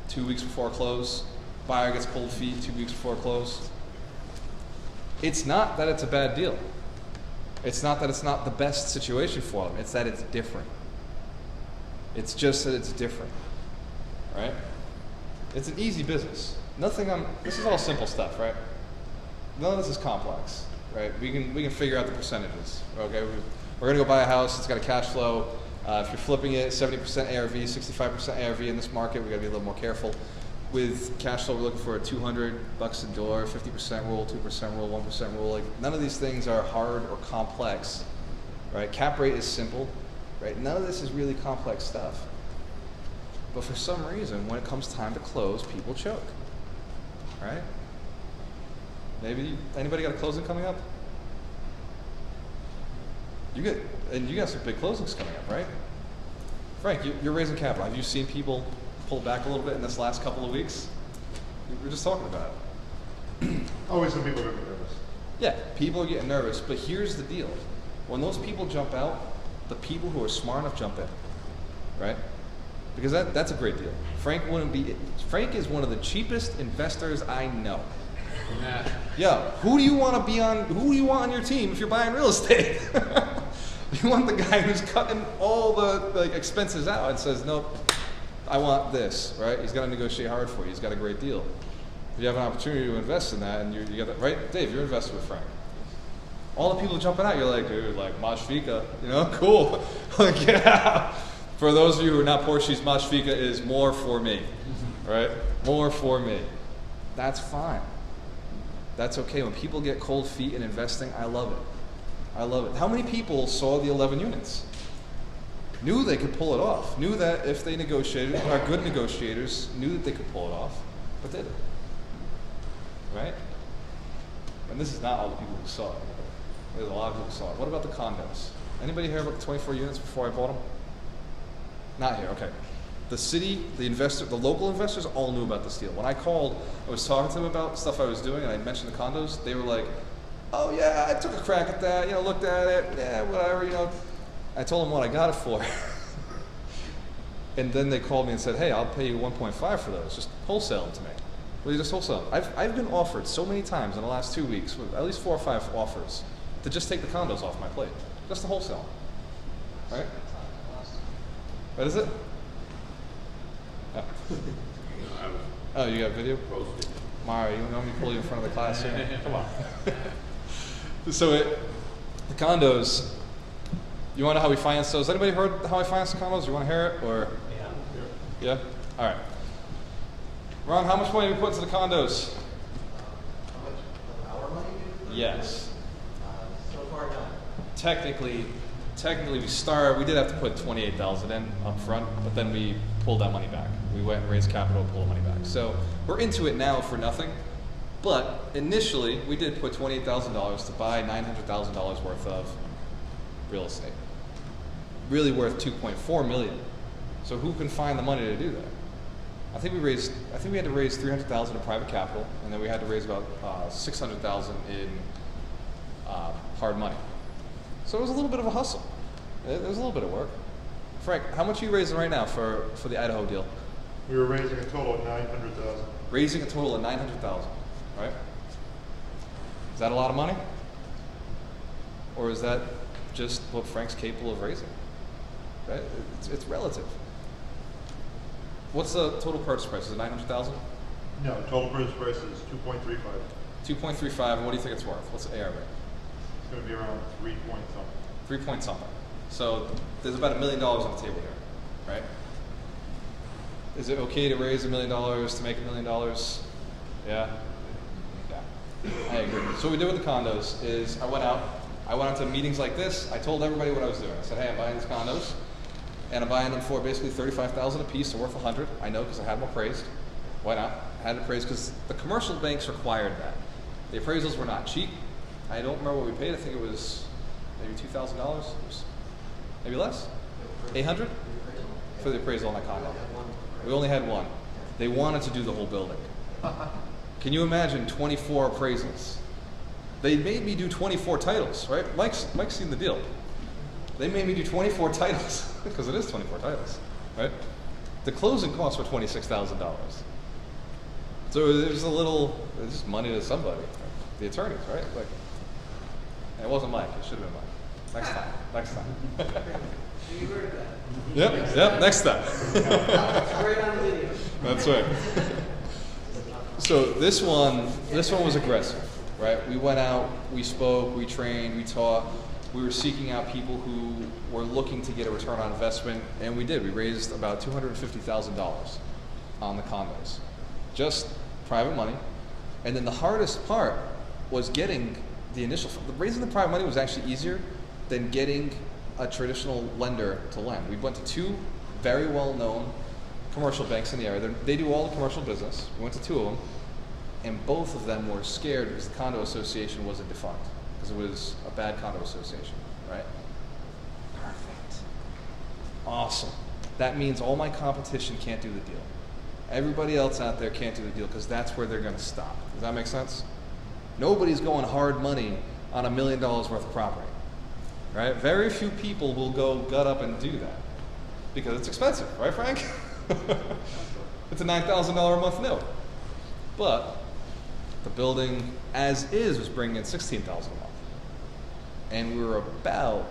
2 weeks before close, buyer gets cold feet 2 weeks before close. It's not that it's a bad deal. It's not that it's not the best situation for them. It's that it's different. It's just that it's different, right? It's an easy business. This is all simple stuff, right? None of this is complex, right? We can figure out the percentages, okay? We're gonna go buy a house, it's got a cash flow. If you're flipping it, 70% ARV, 65% ARV in this market, we gotta be a little more careful. With cash flow, we're looking for a $200 a door, 50% rule, 2% rule, 1% rule. Like, none of these things are hard or complex, right? Cap rate is simple, right? None of this is really complex stuff. But for some reason, when it comes time to close, people choke, right? Maybe anybody got a closing coming up? You got some big closings coming up, right? Frank, you're raising capital. Have you seen people pull back a little bit in this last couple of weeks? We were just talking about it. Always some people are going to be nervous. Yeah, people are getting nervous, but here's the deal. When those people jump out, the people who are smart enough jump in, right? Because that's a great deal. Frank is one of the cheapest investors I know. Yeah, who do you want on your team if you're buying real estate? You want the guy who's cutting all the expenses out and says, nope, I want this, right? He's got to negotiate hard for you. He's got a great deal. If you have an opportunity to invest in that, and you got that, right? Dave, you're invested with Frank. All the people jumping out, you're like, dude, like Mashfika, cool. Like, yeah. For those of you who are not Portuguese, Mashfika is more for me, right? More for me. That's fine. That's okay. When people get cold feet in investing, I love it. I love it. How many people saw the 11 units? Knew they could pull it off. Knew that if they negotiated, are good negotiators, knew that they could pull it off, but did it. Right? And this is not all the people who saw it. There's a lot of people who saw it. What about the condos? Anybody hear about the 24 units before I bought them? Not here, okay. The city, the local investors all knew about this deal. When I called, I was talking to them about stuff I was doing, and I mentioned the condos. They were like, oh yeah, I took a crack at that, looked at it, yeah, whatever, I told them what I got it for. And then they called me and said, hey, I'll pay you 1.5 for those. Just wholesale them to me. Will you just wholesale them? I've been offered so many times in the last 2 weeks, with at least 4 or 5 offers, to just take the condos off my plate. Just to wholesale them. Right? What is it? Oh, oh, you got video? Mario, you want me to pull you in front of the class here? Come on. So the condos, you want to know how we finance those? Anybody heard how I finance the condos? You want to hear it? Or? Yeah? All right. Ron, how much money did we put into the condos? How much of our money? Yes. So far, none. Technically we did have to put $28,000 in up front, but then we pulled that money back. We went and raised capital and pulled the money back. So we're into it now for nothing, But initially, we did put $28,000 to buy $900,000 worth of real estate. Really worth $2.4 million. So who can find the money to do that? I think we had to raise $300,000 in private capital, and then we had to raise about $600,000 in hard money. So it was a little bit of a hustle. It was a little bit of work. Frank, how much are you raising right now for the Idaho deal? We were raising a total of 900,000. Raising a total of $900,000, right? Is that a lot of money? Or is that just what Frank's capable of raising? Right? It's relative. What's the total purchase price? Is it $900,000? No, total purchase price is 2.35. 2.35, and what do you think it's worth? What's the AR rate? It's going to be around 3 point something. 3 point something. So there's about $1 million on the table here, right? Is it okay to raise $1 million to make $1 million? Yeah? Yeah. I agree. So what we did with the condos is I went out to meetings like this. I told everybody what I was doing. I said, hey, I'm buying these condos, and I'm buying them for basically $35,000 a piece, so worth $100. I know because I had them appraised. Why not? I had it appraised because the commercial banks required that. The appraisals were not cheap. I don't remember what we paid. I think it was maybe $2,000. Maybe less? 800 for the appraisal on that condo. We only had one. They wanted to do the whole building. Can you imagine 24 appraisals? They made me do 24 titles, right? Mike's seen the deal. They made me do 24 titles because it is 24 titles, right? The closing costs were $26,000. So it was just money to somebody, the attorneys, right? Like, it wasn't Mike. It should have been Mike. Next time. You heard that. Yep, next time. It's right on the video. That's right. So this one was aggressive, right? We went out, we spoke, we trained, we taught. We were seeking out people who were looking to get a return on investment, and we did. We raised about $250,000 on the condos, just private money. And then the hardest part was getting the initial. Raising the private money was actually easier than getting a traditional lender to lend. We went to two very well-known commercial banks in the area. They do all the commercial business. We went to two of them, and both of them were scared because the condo association wasn't defunct, because it was a bad condo association, right? Perfect. Awesome. That means all my competition can't do the deal. Everybody else out there can't do the deal because that's where they're going to stop. Does that make sense? Nobody's going hard money on $1 million worth of property, right? Very few people will go gut up and do that because it's expensive, right, Frank? It's a $9,000 a month note. But the building, as is, was bringing in $16,000 a month. And we were about,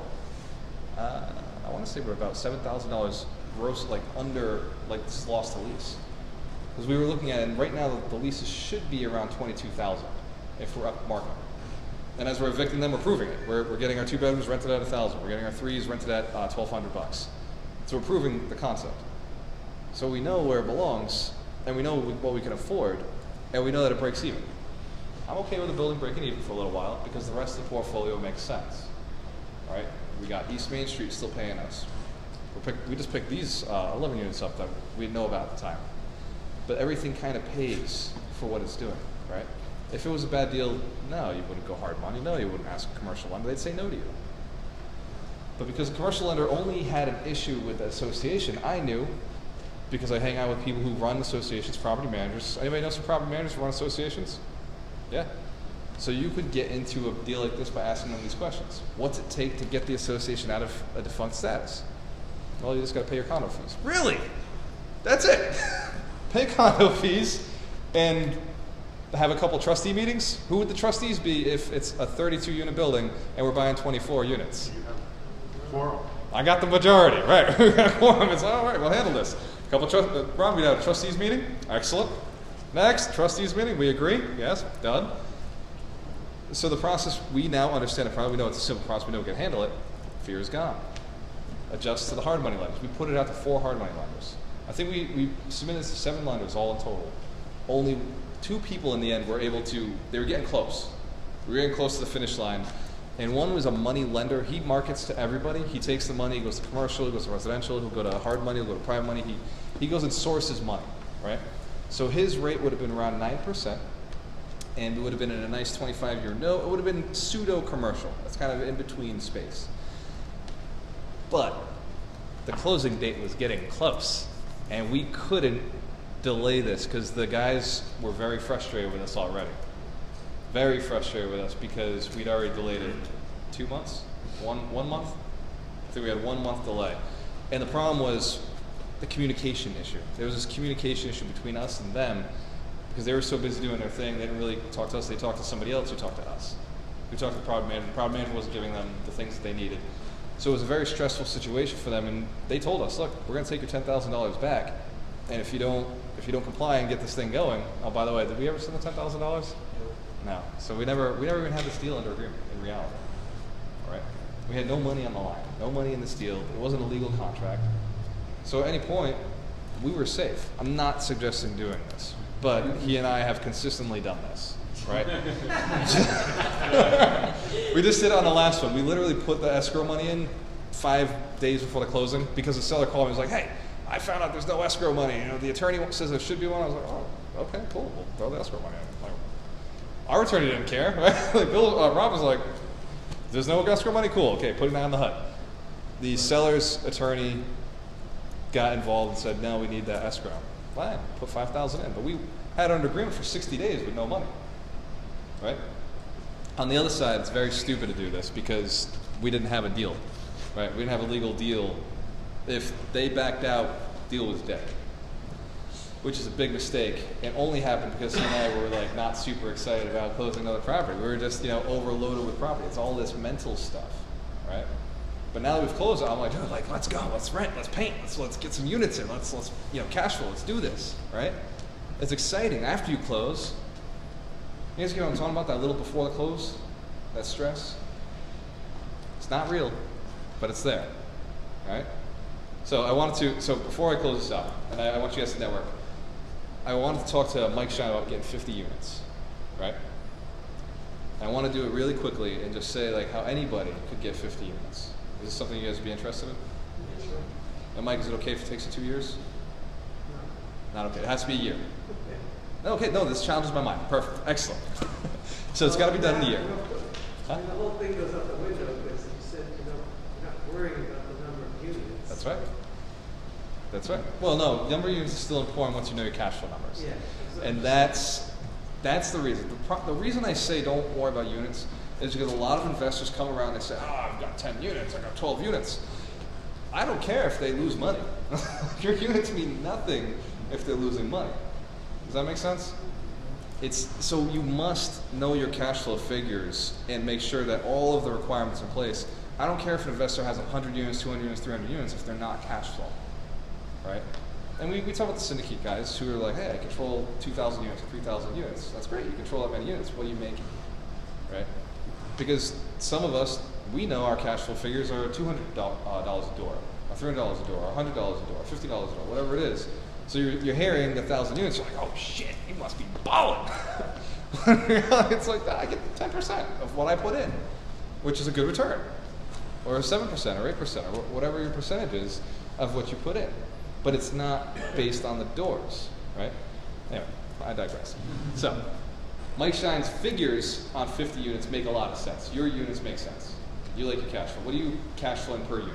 I want to say we're about $7,000 gross, like under, like this loss to lease. Because we were looking at, and right now the leases should be around $22,000 if we're up market. And as we're evicting them, we're proving it. We're getting our 2 bedrooms rented at $1,000. We're getting our 3s rented at $1,200. So we're proving the concept. So we know where it belongs, and we know what we can afford, and we know that it breaks even. I'm okay with the building breaking even for a little while because the rest of the portfolio makes sense. All right, we got East Main Street still paying us. We just picked these 11 units up that we didn't know about at the time. But everything kind of pays for what it's doing, right? If it was a bad deal, no, you wouldn't go hard money. No, you wouldn't ask a commercial lender. They'd say no to you. But because the commercial lender only had an issue with the association, I knew, because I hang out with people who run associations, property managers. Anybody know some property managers who run associations? Yeah. So you could get into a deal like this by asking them these questions. What's it take to get the association out of a defunct status? Well, you just got to pay your condo fees. Really? That's it. Pay condo fees and have a couple trustee meetings. Who would the trustees be if it's a 32-unit building and we're buying 24 units? You have quorum. I got the majority, right? We got a quorum. It's all right. We'll handle this. Ron, we had a trustees meeting. Excellent. Next, trustees meeting. We agree. Yes, done. So the process, we now understand it. Probably we know it's a simple process. We know we can handle it. Fear is gone. Adjust to the hard money lenders. We put it out to 4 hard money lenders. I think we submitted this to 7 lenders all in total. Only 2 people in the end were able to. They were getting close. We were getting close to the finish line. And one was a money lender. He markets to everybody. He takes the money, he goes to commercial, he goes to residential, he'll go to hard money, he'll go to private money. He goes and sources money, right? So his rate would have been around 9%. and it would have been in a nice 25-year note. It would have been pseudo-commercial. That's kind of in between space. But the closing date was getting close, and we couldn't delay this because the guys were very frustrated with us already. Very frustrated with us because we'd already delayed it 2 months, one month. I think we had 1 month delay, and the problem was the communication issue. There was this communication issue between us and them because they were so busy doing their thing. They didn't really talk to us. They talked to somebody else who talked to us. We talked to the product manager. The product manager wasn't giving them the things that they needed. So it was a very stressful situation for them, and they told us, look, we're going to take your $10,000 back, and if you don't comply and get this thing going, oh, by the way, did we ever send the $10,000? No. So we never even had this deal under agreement in reality. All right? We had no money on the line, no money in this deal. It wasn't a legal contract. So at any point, we were safe. I'm not suggesting doing this, but he and I have consistently done this, right? We just did it on the last one. We literally put the escrow money in 5 days before the closing because the seller called me and was like, hey, I found out there's no escrow money. You know, the attorney says there should be one. I was like, oh, okay, cool. We'll throw the escrow money in. Like, our attorney didn't care, right? Like Rob was like, there's no escrow money? Cool, okay, putting that on the HUD. The seller's attorney got involved and said, no, we need that escrow. Fine, put $5,000 in. But we had under agreement for 60 days with no money, right? On the other side, it's very stupid to do this because we didn't have a deal, right? We didn't have a legal deal. If they backed out, deal was dead, which is a big mistake. It only happened because he and I were like not super excited about closing another property. We were just, overloaded with property. It's all this mental stuff, right? But now that we've closed it, I'm like, dude, let's go, let's rent, let's paint, let's get some units in, let's cash flow, let's do this, right? It's exciting after you close. You guys get what I'm talking about? That little before the close, that stress. It's not real, but it's there, right? So before I close this out, and I want you guys to network, I wanted to talk to Mike Shine about getting 50 units, right? I want to do it really quickly and just say like how anybody could get 50 units. Is this something you guys would be interested in? Yeah, sure. And Mike, is it okay if it takes you 2 years? Not okay. It has to be a year. Okay, no, this challenges my mind. Perfect. Excellent. So it's got to be done in a year. Huh? The whole thing goes out the window because you said, you're not worrying about the number of units. That's right. That's right. Well, no, number of units is still important once you know your cash flow numbers. Yeah, exactly. And that's the reason. The reason I say don't worry about units is because a lot of investors come around and they say, oh, I've got 10 units, I've got 12 units. I don't care if they lose money. Your units mean nothing if they're losing money. Does that make sense? So you must know your cash flow figures and make sure that all of the requirements are in place. I don't care if an investor has 100 units, 200 units, 300 units if they're not cash flow, right? And we talk about the syndicate guys who are like, hey, I control 2,000 units or 3,000 units. That's great, you control that many units. What are you making, right? Because some of us, we know our cash flow figures are $200 a door, or $300 a door, or $100 a door, $50 a door, whatever it is. So you're hearing 1,000 units, you're like, oh shit, he must be balling. It's like, I get 10% of what I put in, which is a good return. Or 7% or 8% or whatever your percentage is of what you put in. But it's not based on the doors, right? Anyway, I digress. So, Mike Shine's figures on 50 units make a lot of sense. Your units make sense. You like your cash flow. What are you cash flowing per unit?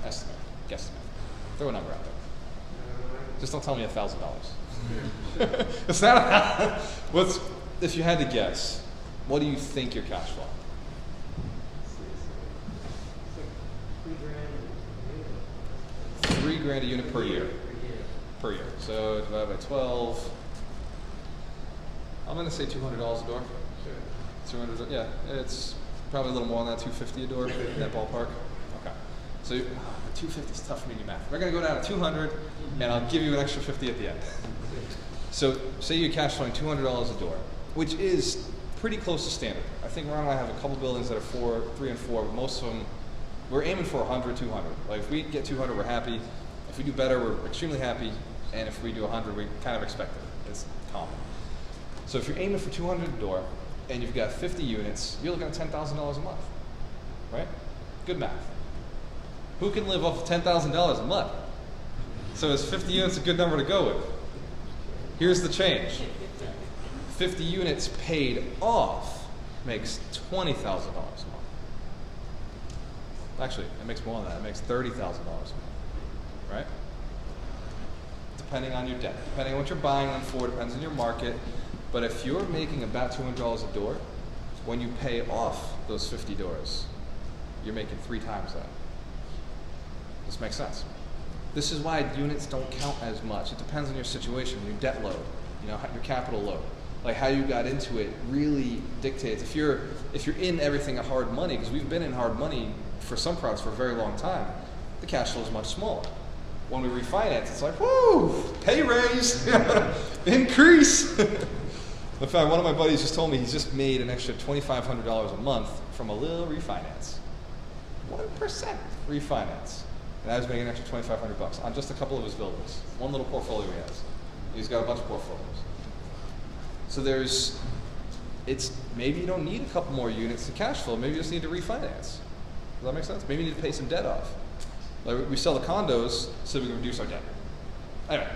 Estimate, guesstimate. Throw a number out there. Just don't tell me $1,000. It's not. If you had to guess, what do you think your cash flow? It's like $3,000 a unit per year. Per year. So divided by 12. I'm going to say $200 a door. Sure. 200. Yeah, it's probably a little more than that. $250 a door in that ballpark. Okay. So 250 is tough for me to do math. We're going to go down to 200, and I'll give you an extra 50 at the end. So say you're cash flowing $200 a door, which is pretty close to standard. I think Ron and I have a couple buildings that are 3 and 4, but most of them, we're aiming for 100, 200. Like if we get 200, we're happy. If we do better, we're extremely happy. And if we do 100, we kind of expect it. It's common. So if you're aiming for 200 a door, and you've got 50 units, you're looking at $10,000 a month, right? Good math. Who can live off of $10,000 a month? So is 50 units a good number to go with? Here's the change. 50 units paid off makes $20,000 a month. Actually, it makes more than that. It makes $30,000 a month, right? Depending on your debt, depending on what you're buying them for, depends on your market. But if you're making about $200 a door, when you pay off those 50 doors, you're making 3 times that. This makes sense. This is why units don't count as much. It depends on your situation, your debt load, your capital load. Like how you got into it really dictates. If you're in everything at hard money, because we've been in hard money for some products for a very long time, the cash flow is much smaller. When we refinance, it's like, woo, pay raise, increase. In fact, one of my buddies just told me he's just made an extra $2,500 a month from a little refinance. 1% refinance. And I was making an extra $2,500 on just a couple of his buildings. One little portfolio he has. He's got a bunch of portfolios. So maybe you don't need a couple more units to cash flow. Maybe you just need to refinance. Does that make sense? Maybe you need to pay some debt off. Like we sell the condos so we can reduce our debt. Anyway,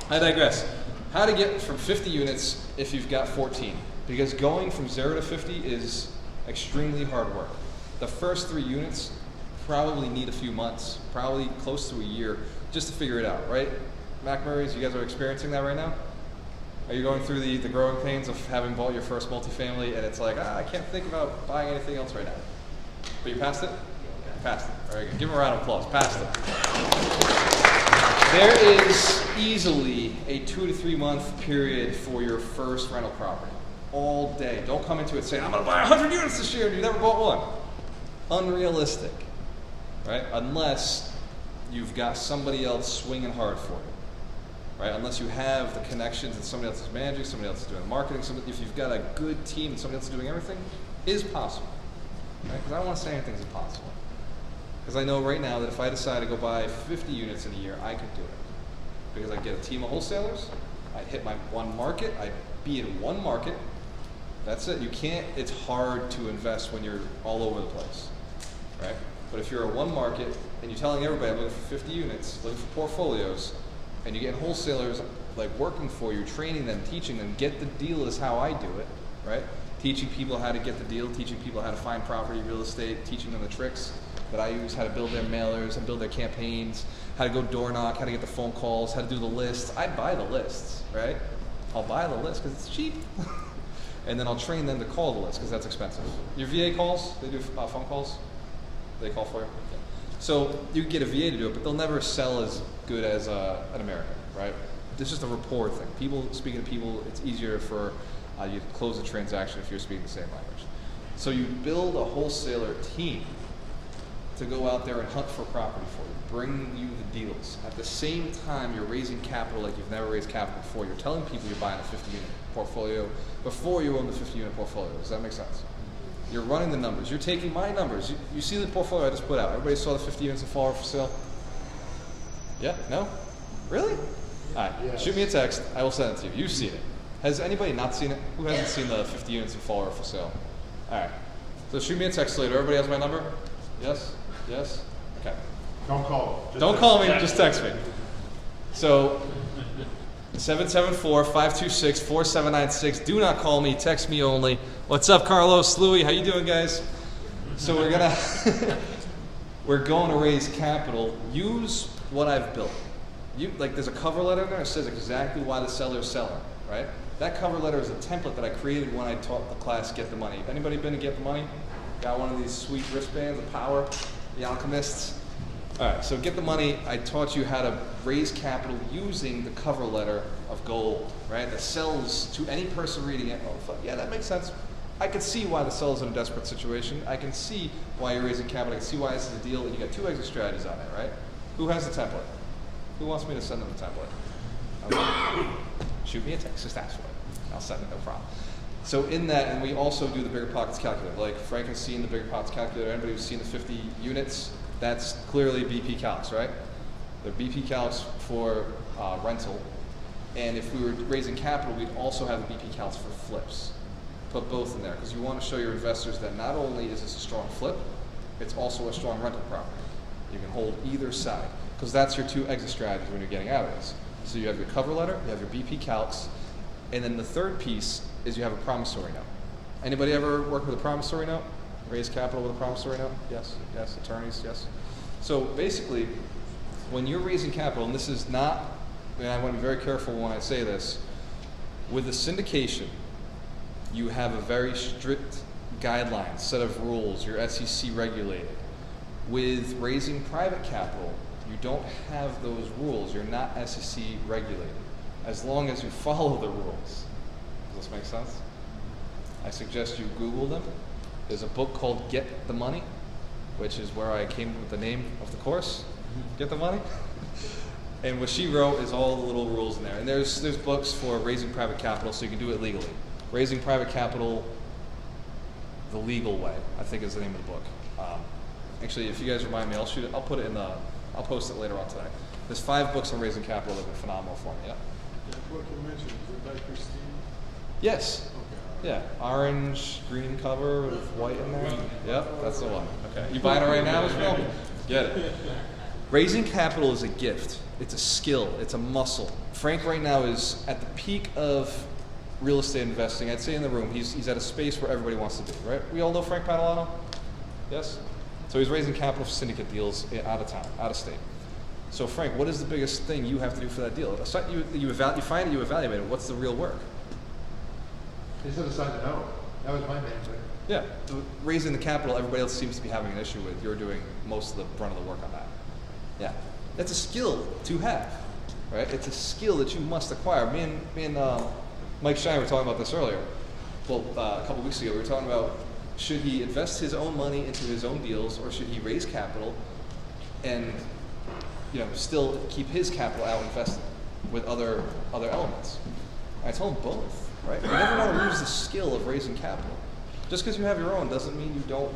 I digress. How to get from 50 units if you've got 14? Because going from 0 to 50 is extremely hard work. The first 3 units probably need a few months, probably close to a year, just to figure it out, right? McMurray's, you guys are experiencing that right now? Are you going through the growing pains of having bought your first multifamily and it's like, I can't think about buying anything else right now? But you passed it? Passed it. All right, give him a round of applause. Passed it. There is easily a 2 to 3 month period for your first rental property. All day. Don't come into it saying, I'm going to buy 100 units this year and you never bought one. Unrealistic, right? Unless you've got somebody else swinging hard for you, right? Unless you have the connections that somebody else is managing, somebody else is doing marketing, if you've got a good team and somebody else is doing everything, is possible, right? Because I don't want to say anything's impossible. Because I know right now that if I decide to go buy 50 units in a year, I could do it. Because I'd get a team of wholesalers, I'd hit my one market, I'd be in one market. That's it. You can't, it's hard to invest when you're all over the place, right? But if you're a one market and you're telling everybody I'm looking for 50 units, looking for portfolios, and you get wholesalers like working for you, training them, teaching them, get the deal is how I do it, right? Teaching people how to get the deal, teaching people how to find property, real estate, teaching them the tricks that I use, how to build their mailers and build their campaigns, how to go door knock, how to get the phone calls, how to do the lists. I buy the lists, right? I'll buy the list because it's cheap. And then I'll train them to call the list because that's expensive. Your VA calls, they do phone calls? They call for you? Okay. So you can get a VA to do it, but they'll never sell as good as an American, right? It's just a rapport thing. People speaking to people, it's easier for you to close a transaction if you're speaking the same language. So you build a wholesaler team to go out there and hunt for property for you, bring you the deals. At the same time, you're raising capital like you've never raised capital before. You're telling people you're buying a 50-unit portfolio before you own the 50-unit portfolio. Does that make sense? You're running the numbers. You're taking my numbers. You see the portfolio I just put out. Everybody saw the 50 units of fall for sale? Yeah? No? Really? All right. Yes. Shoot me a text. I will send it to you. You've seen it. Has anybody not seen it? Who hasn't seen the 50 units of fall for sale? All right. So shoot me a text later. Everybody has my number? Yes? Yes? Okay. Don't call. Just Don't text. call me, just text me. So, 774-526-4796. Do not call me, text me only. What's up, Carlos, Louie? How you doing, guys? So we're going to raise capital. Use what I've built. There's a cover letter in there that says exactly why the seller's selling, right? That cover letter is a template that I created when I taught the class Get the Money. Anybody been to Get the Money? Got one of these sweet wristbands of power? The Alchemists? All right, so Get the Money, I taught you how to raise capital using the cover letter of gold, right? That sells to any person reading it. Oh, yeah, that makes sense. I can see why the seller's in a desperate situation. I can see why you're raising capital. I can see why this is a deal, and you got 2 exit strategies on it, right? Who has the template? Who wants me to send them the template? Okay. Shoot me a text, just ask for it. I'll send it, no problem. So in that, and we also do the Bigger Pockets calculator. Like Frank has seen the Bigger Pockets calculator. Anybody who's seen the 50 units, that's clearly BP calcs, right? They're BP calcs for rental. And if we were raising capital, we'd also have the BP calcs for flips. Put both in there because you want to show your investors that not only is this a strong flip, it's also a strong rental property. You can hold either side because that's your 2 exit strategies when you're getting out of this. So you have your cover letter, you have your BP calcs, And then the third piece is you have a promissory note. Anybody ever work with a promissory note? Raise capital with a promissory note? Yes, yes, attorneys, yes. So basically, when you're raising capital, and this is not, and I want to be very careful when I say this, with a syndication, you have a very strict guideline, set of rules, you're SEC regulated. With raising private capital, you don't have those rules, you're not SEC regulated, as long as you follow the rules. Does this make sense? I suggest you Google them. There's a book called Get the Money, which is where I came with the name of the course, Get the Money. And what she wrote is all the little rules in there. And there's books for raising private capital so you can do it legally. Raising private capital the legal way, I think is the name of the book. Actually, if you guys remind me, I'll put it in I'll post it later on today. There's 5 books on raising capital that have been phenomenal for me, yeah? That book you mentioned, is it by Christine? Yes. Okay. Yeah, orange, green cover with white in there. Yep, that's the one. Okay, you buying it right now, Ishmael? Get it. Raising capital is a gift. It's a skill. It's a muscle. Frank right now is at the peak of real estate investing. I'd say in the room, he's at a space where everybody wants to be, right? We all know Frank Padalano? Yes? So he's raising capital for syndicate deals out of town, out of state. So Frank, what is the biggest thing you have to do for that deal? You find it, you evaluate it. What's the real work? He said aside to know. That was my main thing. Yeah, raising the capital, everybody else seems to be having an issue with. You're doing most of the brunt of the work on that. Yeah, that's a skill to have, right? It's a skill that you must acquire. Me and Mike Shine were talking about this earlier. Well, a couple weeks ago, we were talking about should he invest his own money into his own deals, or should he raise capital and still keep his capital out invested with other elements? I told him both, right? You never want to lose the skill of raising capital. Just because you have your own doesn't mean you don't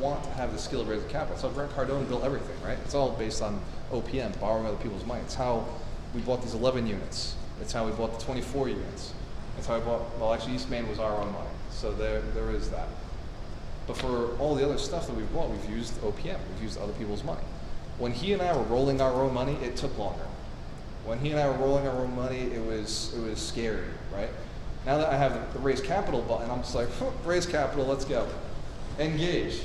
want to have the skill of raising capital. So Grant Cardone built everything, right? It's all based on OPM, borrowing other people's money. It's how we bought these 11 units. It's how we bought the 24 units. It's how I bought, well, actually Eastman was our own money. So there is that. But for all the other stuff that we've bought, we've used OPM. We've used other people's money. When he and I were rolling our own money, it took longer. When he and I were rolling our own money, it was scary, right? Now that I have the raise capital button, I'm just like, raise capital, let's go. Engage.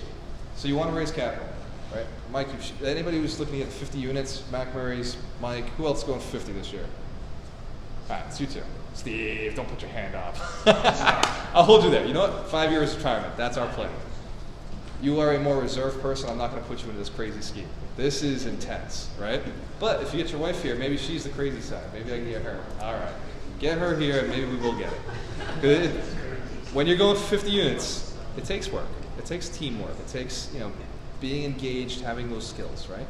So you want to raise capital, right? Mike, anybody who's looking at 50 units, Mac Murray's, Mike, who else is going for 50 this year? All right, it's you two. Steve, don't put your hand up. I'll hold you there. You know what? 5 years retirement. That's our plan. You are a more reserved person. I'm not going to put you into this crazy scheme. This is intense, right? But if you get your wife here, maybe she's the crazy side. Maybe I can get her. All right. Get her here, and maybe we will get it. When you're going 50 units, it takes work. It takes teamwork. It takes, being engaged, having those skills, right?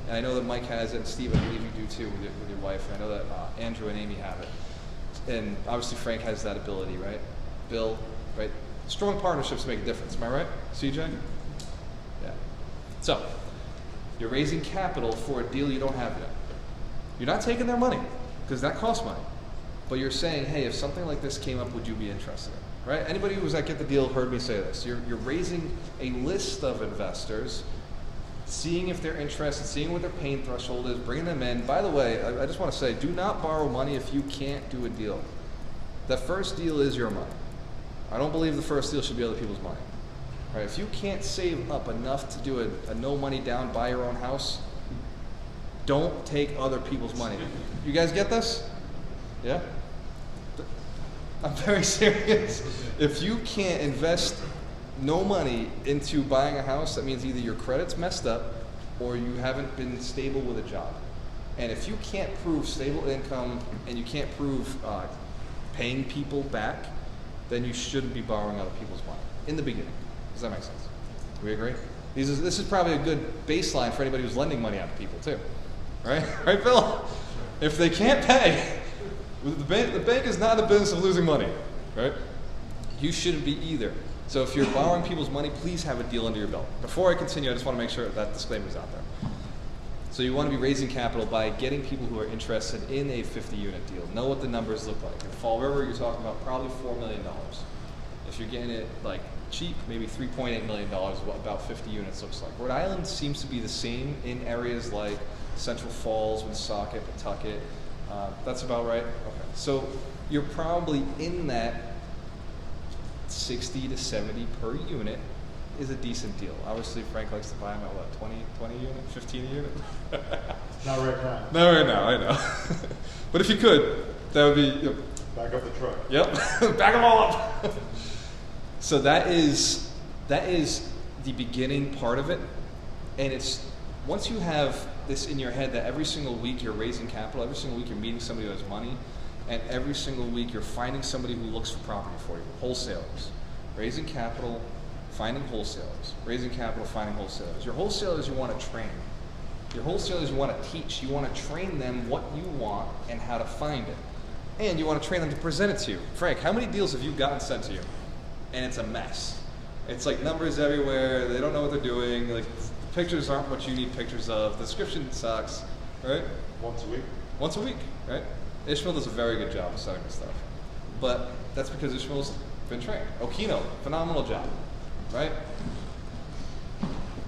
And I know that Mike has it, and Steve, I believe you do too with your wife. I know that Andrew and Amy have it. And obviously Frank has that ability, right? Bill, right? Strong partnerships make a difference. Am I right, CJ? Yeah. So, you're raising capital for a deal you don't have yet. You're not taking their money, because that costs money. But you're saying, hey, if something like this came up, would you be interested in it? Right? Anybody who was at Get the Deal heard me say this. You're raising a list of investors, seeing if they're interested, seeing what their pain threshold is, bringing them in. By the way, I just want to say, do not borrow money if you can't do a deal. The first deal is your money. I don't believe the first deal should be other people's money. Right? If you can't save up enough to do a no money down, buy your own house, don't take other people's money. You guys get this? Yeah? I'm very serious. If you can't invest no money into buying a house, that means either your credit's messed up or you haven't been stable with a job. And if you can't prove stable income and you can't prove paying people back, then you shouldn't be borrowing other people's money in the beginning. Does that make sense? Do we agree? This is probably a good baseline for anybody who's lending money out to people too. Right? Right, Bill? If they can't pay, the bank is not in the business of losing money. Right? You shouldn't be either. So if you're borrowing people's money, please have a deal under your belt. Before I continue, I just want to make sure that disclaimer is out there. So you want to be raising capital by getting people who are interested in a 50-unit deal. Know what the numbers look like. In Fall River, you're talking about probably $4 million. If you're getting it like cheap, maybe $3.8 million is what about 50 units looks like. Rhode Island seems to be the same in areas like Central Falls, Woonsocket, Pawtucket. That's about right. Okay. So you're probably in that 60 to 70 per unit is a decent deal. Obviously, Frank likes to buy them at what, 20 unit, 15 a unit? Not right now. Not right now, I know. But if you could, that would be, yep. Back up the truck. Yep. Back them all up. So that is the beginning part of it. And it's, once you have this in your head that every single week you're raising capital, every single week you're meeting somebody who has money, and every single week you're finding somebody who looks for property for you, wholesalers. Raising capital, finding wholesalers. Raising capital, finding wholesalers. Your wholesalers you want to train. Your wholesalers you want to teach. You want to train them what you want and how to find it. And you want to train them to present it to you. Frank, how many deals have you gotten sent to you? And it's a mess. It's like numbers everywhere. They don't know what they're doing. Like, pictures aren't what you need pictures of. The description sucks, right? Once a week. Once a week, right? Ishmael does a very good job of setting this stuff. But that's because Ishmael's been trained. Okino, phenomenal job, right?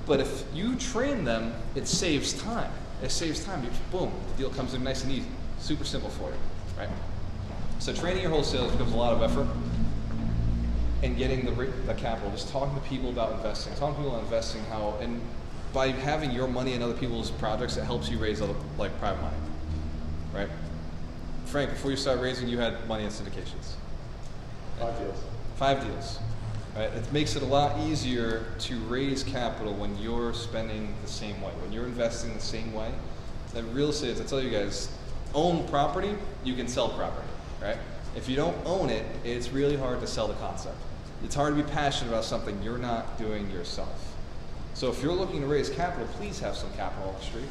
But if you train them, it saves time. It saves time. Boom, the deal comes in nice and easy. Super simple for you, right? So training your wholesalers becomes a lot of effort. And getting the capital, just talking to people about investing, talking to people about investing, how, and by having your money in other people's projects, it helps you raise other, like, private money, right? Frank, before you started raising, you had money in syndications. 5 deals. 5 deals, right? It makes it a lot easier to raise capital when you're spending the same way, when you're investing the same way. And real estate, as I tell you guys, own property, you can sell property, right? If you don't own it, it's really hard to sell the concept. It's hard to be passionate about something you're not doing yourself. So if you're looking to raise capital, please have some capital on the street.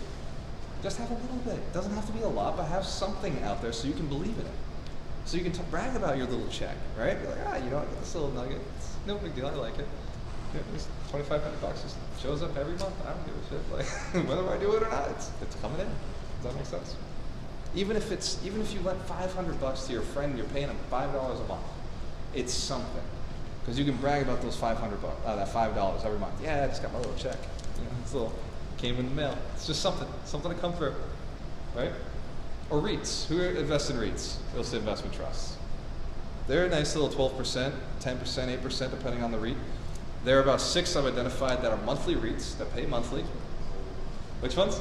Just have a little bit. It doesn't have to be a lot, but have something out there so you can believe in it. So you can brag about your little check, right? Be like, you know, I got this little nugget. It's no big deal. I like it. You know, it's $2,500. Just shows up every month. I don't give a shit. Like, whether I do it or not, it's coming in. Does that make sense? Even if you lent $500 to your friend, and you're paying them $5 a month. It's something, because you can brag about those that $5 every month. Yeah, I just got my little check. You know, it's a little came in the mail. It's just something to come through, right? Or REITs. Who invests in REITs? Real estate investment trusts. They're a nice little 12%, 10%, 8%, depending on the REIT. There are about 6 I've identified that are monthly REITs that pay monthly. Which ones?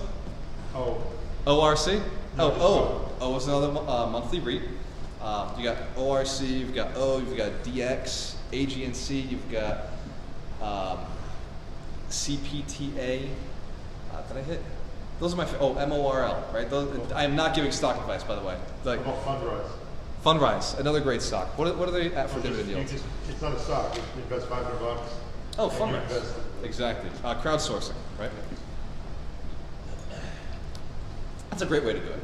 ORC? O is another monthly REIT. You got ORC, you've got you've got DX, AGNC, you've got CPTA. Did I hit? Those are my MORL, right? I am not giving stock advice, by the way. Like, How about Fundrise? Fundrise, another great stock. What are they at for dividend yields? It's not a stock. You invest $500. Oh, and you Fundrise. invest it. Exactly. Crowdsourcing, right? That's a great way to do it,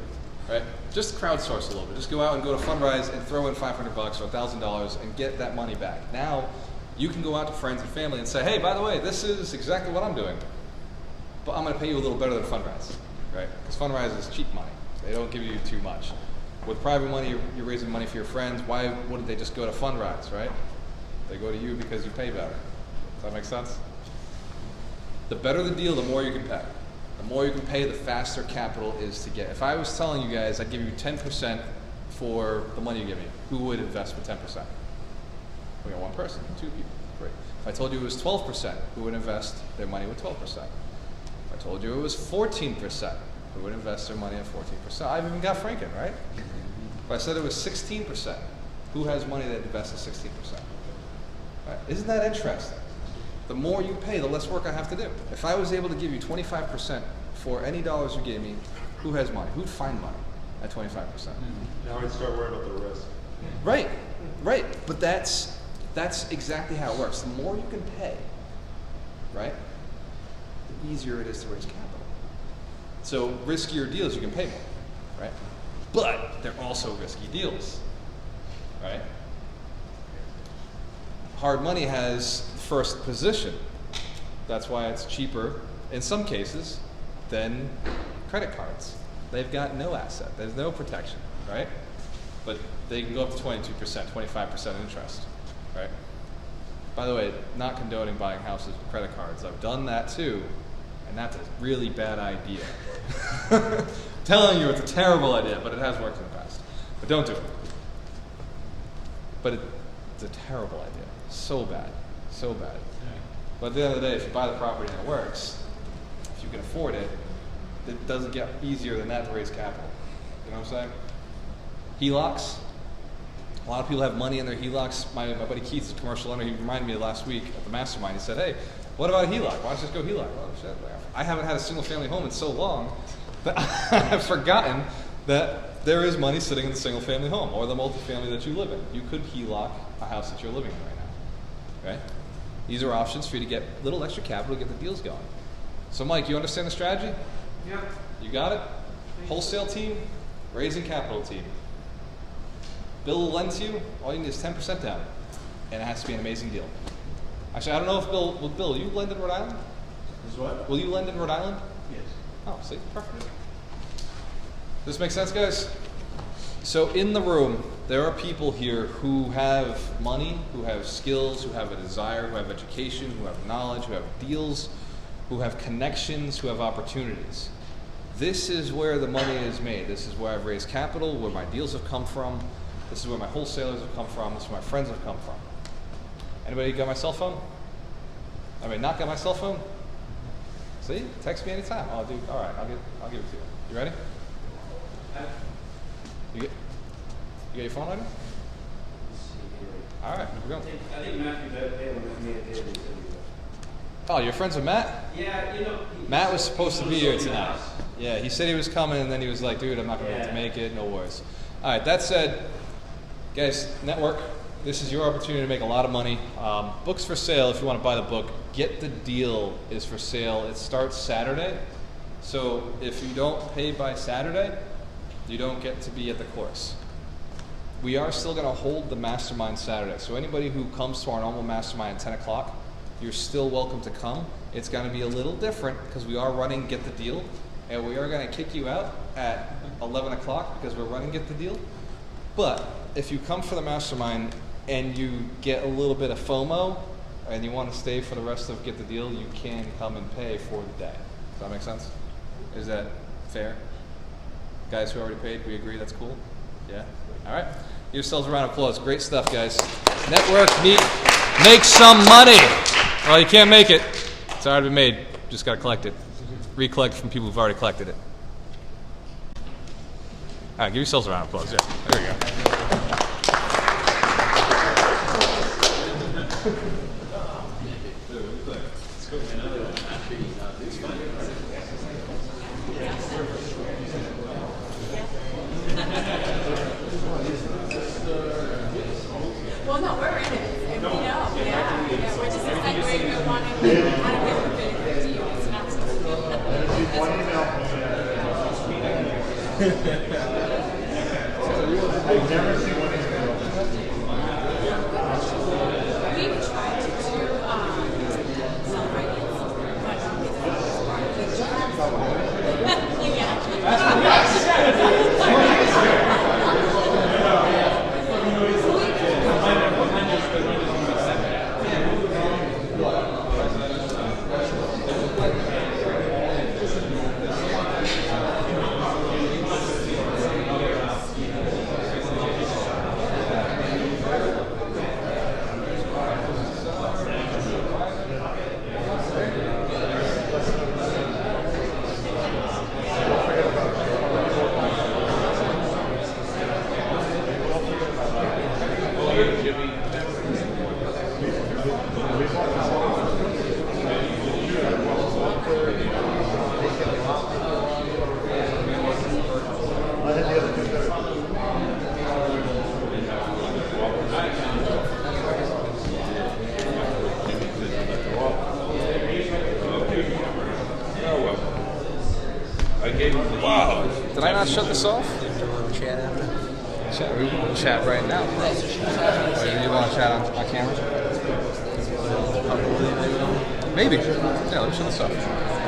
right? Just crowdsource a little bit. Just go out and go to Fundrise and throw in $500 or $1,000 and get that money back. Now, you can go out to friends and family and say, hey, by the way, this is exactly what I'm doing, but I'm going to pay you a little better than Fundrise, right? Because Fundrise is cheap money. They don't give you too much. With private money, you're raising money for your friends. Why wouldn't they just go to Fundrise, right? They go to you because you pay better. Does that make sense? The better the deal, the more you can pay. The more you can pay, the faster capital is to get. If I was telling you guys I'd give you 10% for the money you give me, who would invest for 10%? We got one person, 2 people. Great. If I told you it was 12%, who would invest their money with 12%? If I told you it was 14%, who would invest their money at 14%? I've even got Franken, right? If I said it was 16%, who has money that invests at 16%? Right? Isn't that interesting? The more you pay, the less work I have to do. If I was able to give you 25% for any dollars you gave me, who has money? Who'd find money at 25%? Now I'd start worrying about the risk. Right. But that's exactly how it works. The more you can pay, right, the easier it is to raise capital. So riskier deals, you can pay more, right? But they're also risky deals, right? Hard money has first position. That's why it's cheaper in some cases than credit cards. They've got no asset. There's no protection, right? But they can go up to 22%, 25% interest, right? By the way, not condoning buying houses with credit cards. I've done that too, and that's a really bad idea. telling you it's a terrible idea, but it has worked in the past. But don't do it. But it's a terrible idea. So bad. So bad. But at the end of the day, if you buy the property and it works, if you can afford it, it doesn't get easier than that to raise capital. You know what I'm saying? HELOCs. A lot of people have money in their HELOCs. My buddy Keith's a commercial owner. He reminded me last week at the mastermind. He said, hey, what about a HELOC? Why don't you just go HELOC? Well, shit, I haven't had a single family home in so long that I've forgotten that there is money sitting in the single family home or the multifamily that you live in. You could HELOC a house that you're living in right now. Okay? These are options for you to get a little extra capital to get the deals going. So Mike, you understand the strategy? Yep. You got it? Wholesale team, raising capital team. Bill will lend to you, all you need is 10% down. And it has to be an amazing deal. Actually, I don't know if Bill, will you lend in Rhode Island? Is what? Will you lend in Rhode Island? Yes. Oh, see, perfect. Does this make sense, guys? So in the room, there are people here who have money, who have skills, who have a desire, who have education, who have knowledge, who have deals, who have connections, who have opportunities. This is where the money is made. This is where I've raised capital, where my deals have come from. This is where my wholesalers have come from. This is where my friends have come from. Anybody got my cell phone? Anybody not got my cell phone? See? Text me anytime. All right, I'll give it to you. You ready? You got your phone on you? All right, here we go. I think Matthew Bailey with me at David. Oh, you're friends with Matt? Yeah, you know. Matt was supposed to be here tonight. Yeah, he said he was coming, and then he was like, dude, I'm not going to be able to make it. No worries. All right, that said, guys, network. This is your opportunity to make a lot of money. Books for sale, if you want to buy the book. Get the Deal is for sale. It starts Saturday. So if you don't pay by Saturday, you don't get to be at the course. We are still going to hold the mastermind Saturday. So anybody who comes to our normal mastermind at 10 o'clock, you're still welcome to come. It's going to be a little different because we are running Get the Deal. And we are going to kick you out at 11 o'clock because we're running Get the Deal. But if you come for the mastermind and you get a little bit of FOMO and you want to stay for the rest of Get the Deal, you can come and pay for the day. Does that make sense? Is that fair? Guys who already paid, we agree that's cool? Yeah? All right. Give yourselves a round of applause. Great stuff, guys. Network, meet, make some money. Well, you can't make it. It's already been made. Just got to collect it. Recollect from people who've already collected it. All right, give yourselves a round of applause. Yeah, there you go. Well, no, we're in it. And we know. Yeah. We're just excited. We want to give it to you. It's not so One email I've never seen one email. We've tried to do celebrate it, Wow. Did I not shut this off? Chat after? Chat. We will chat right now. You want to chat on camera? Maybe. Yeah, let me shut this off.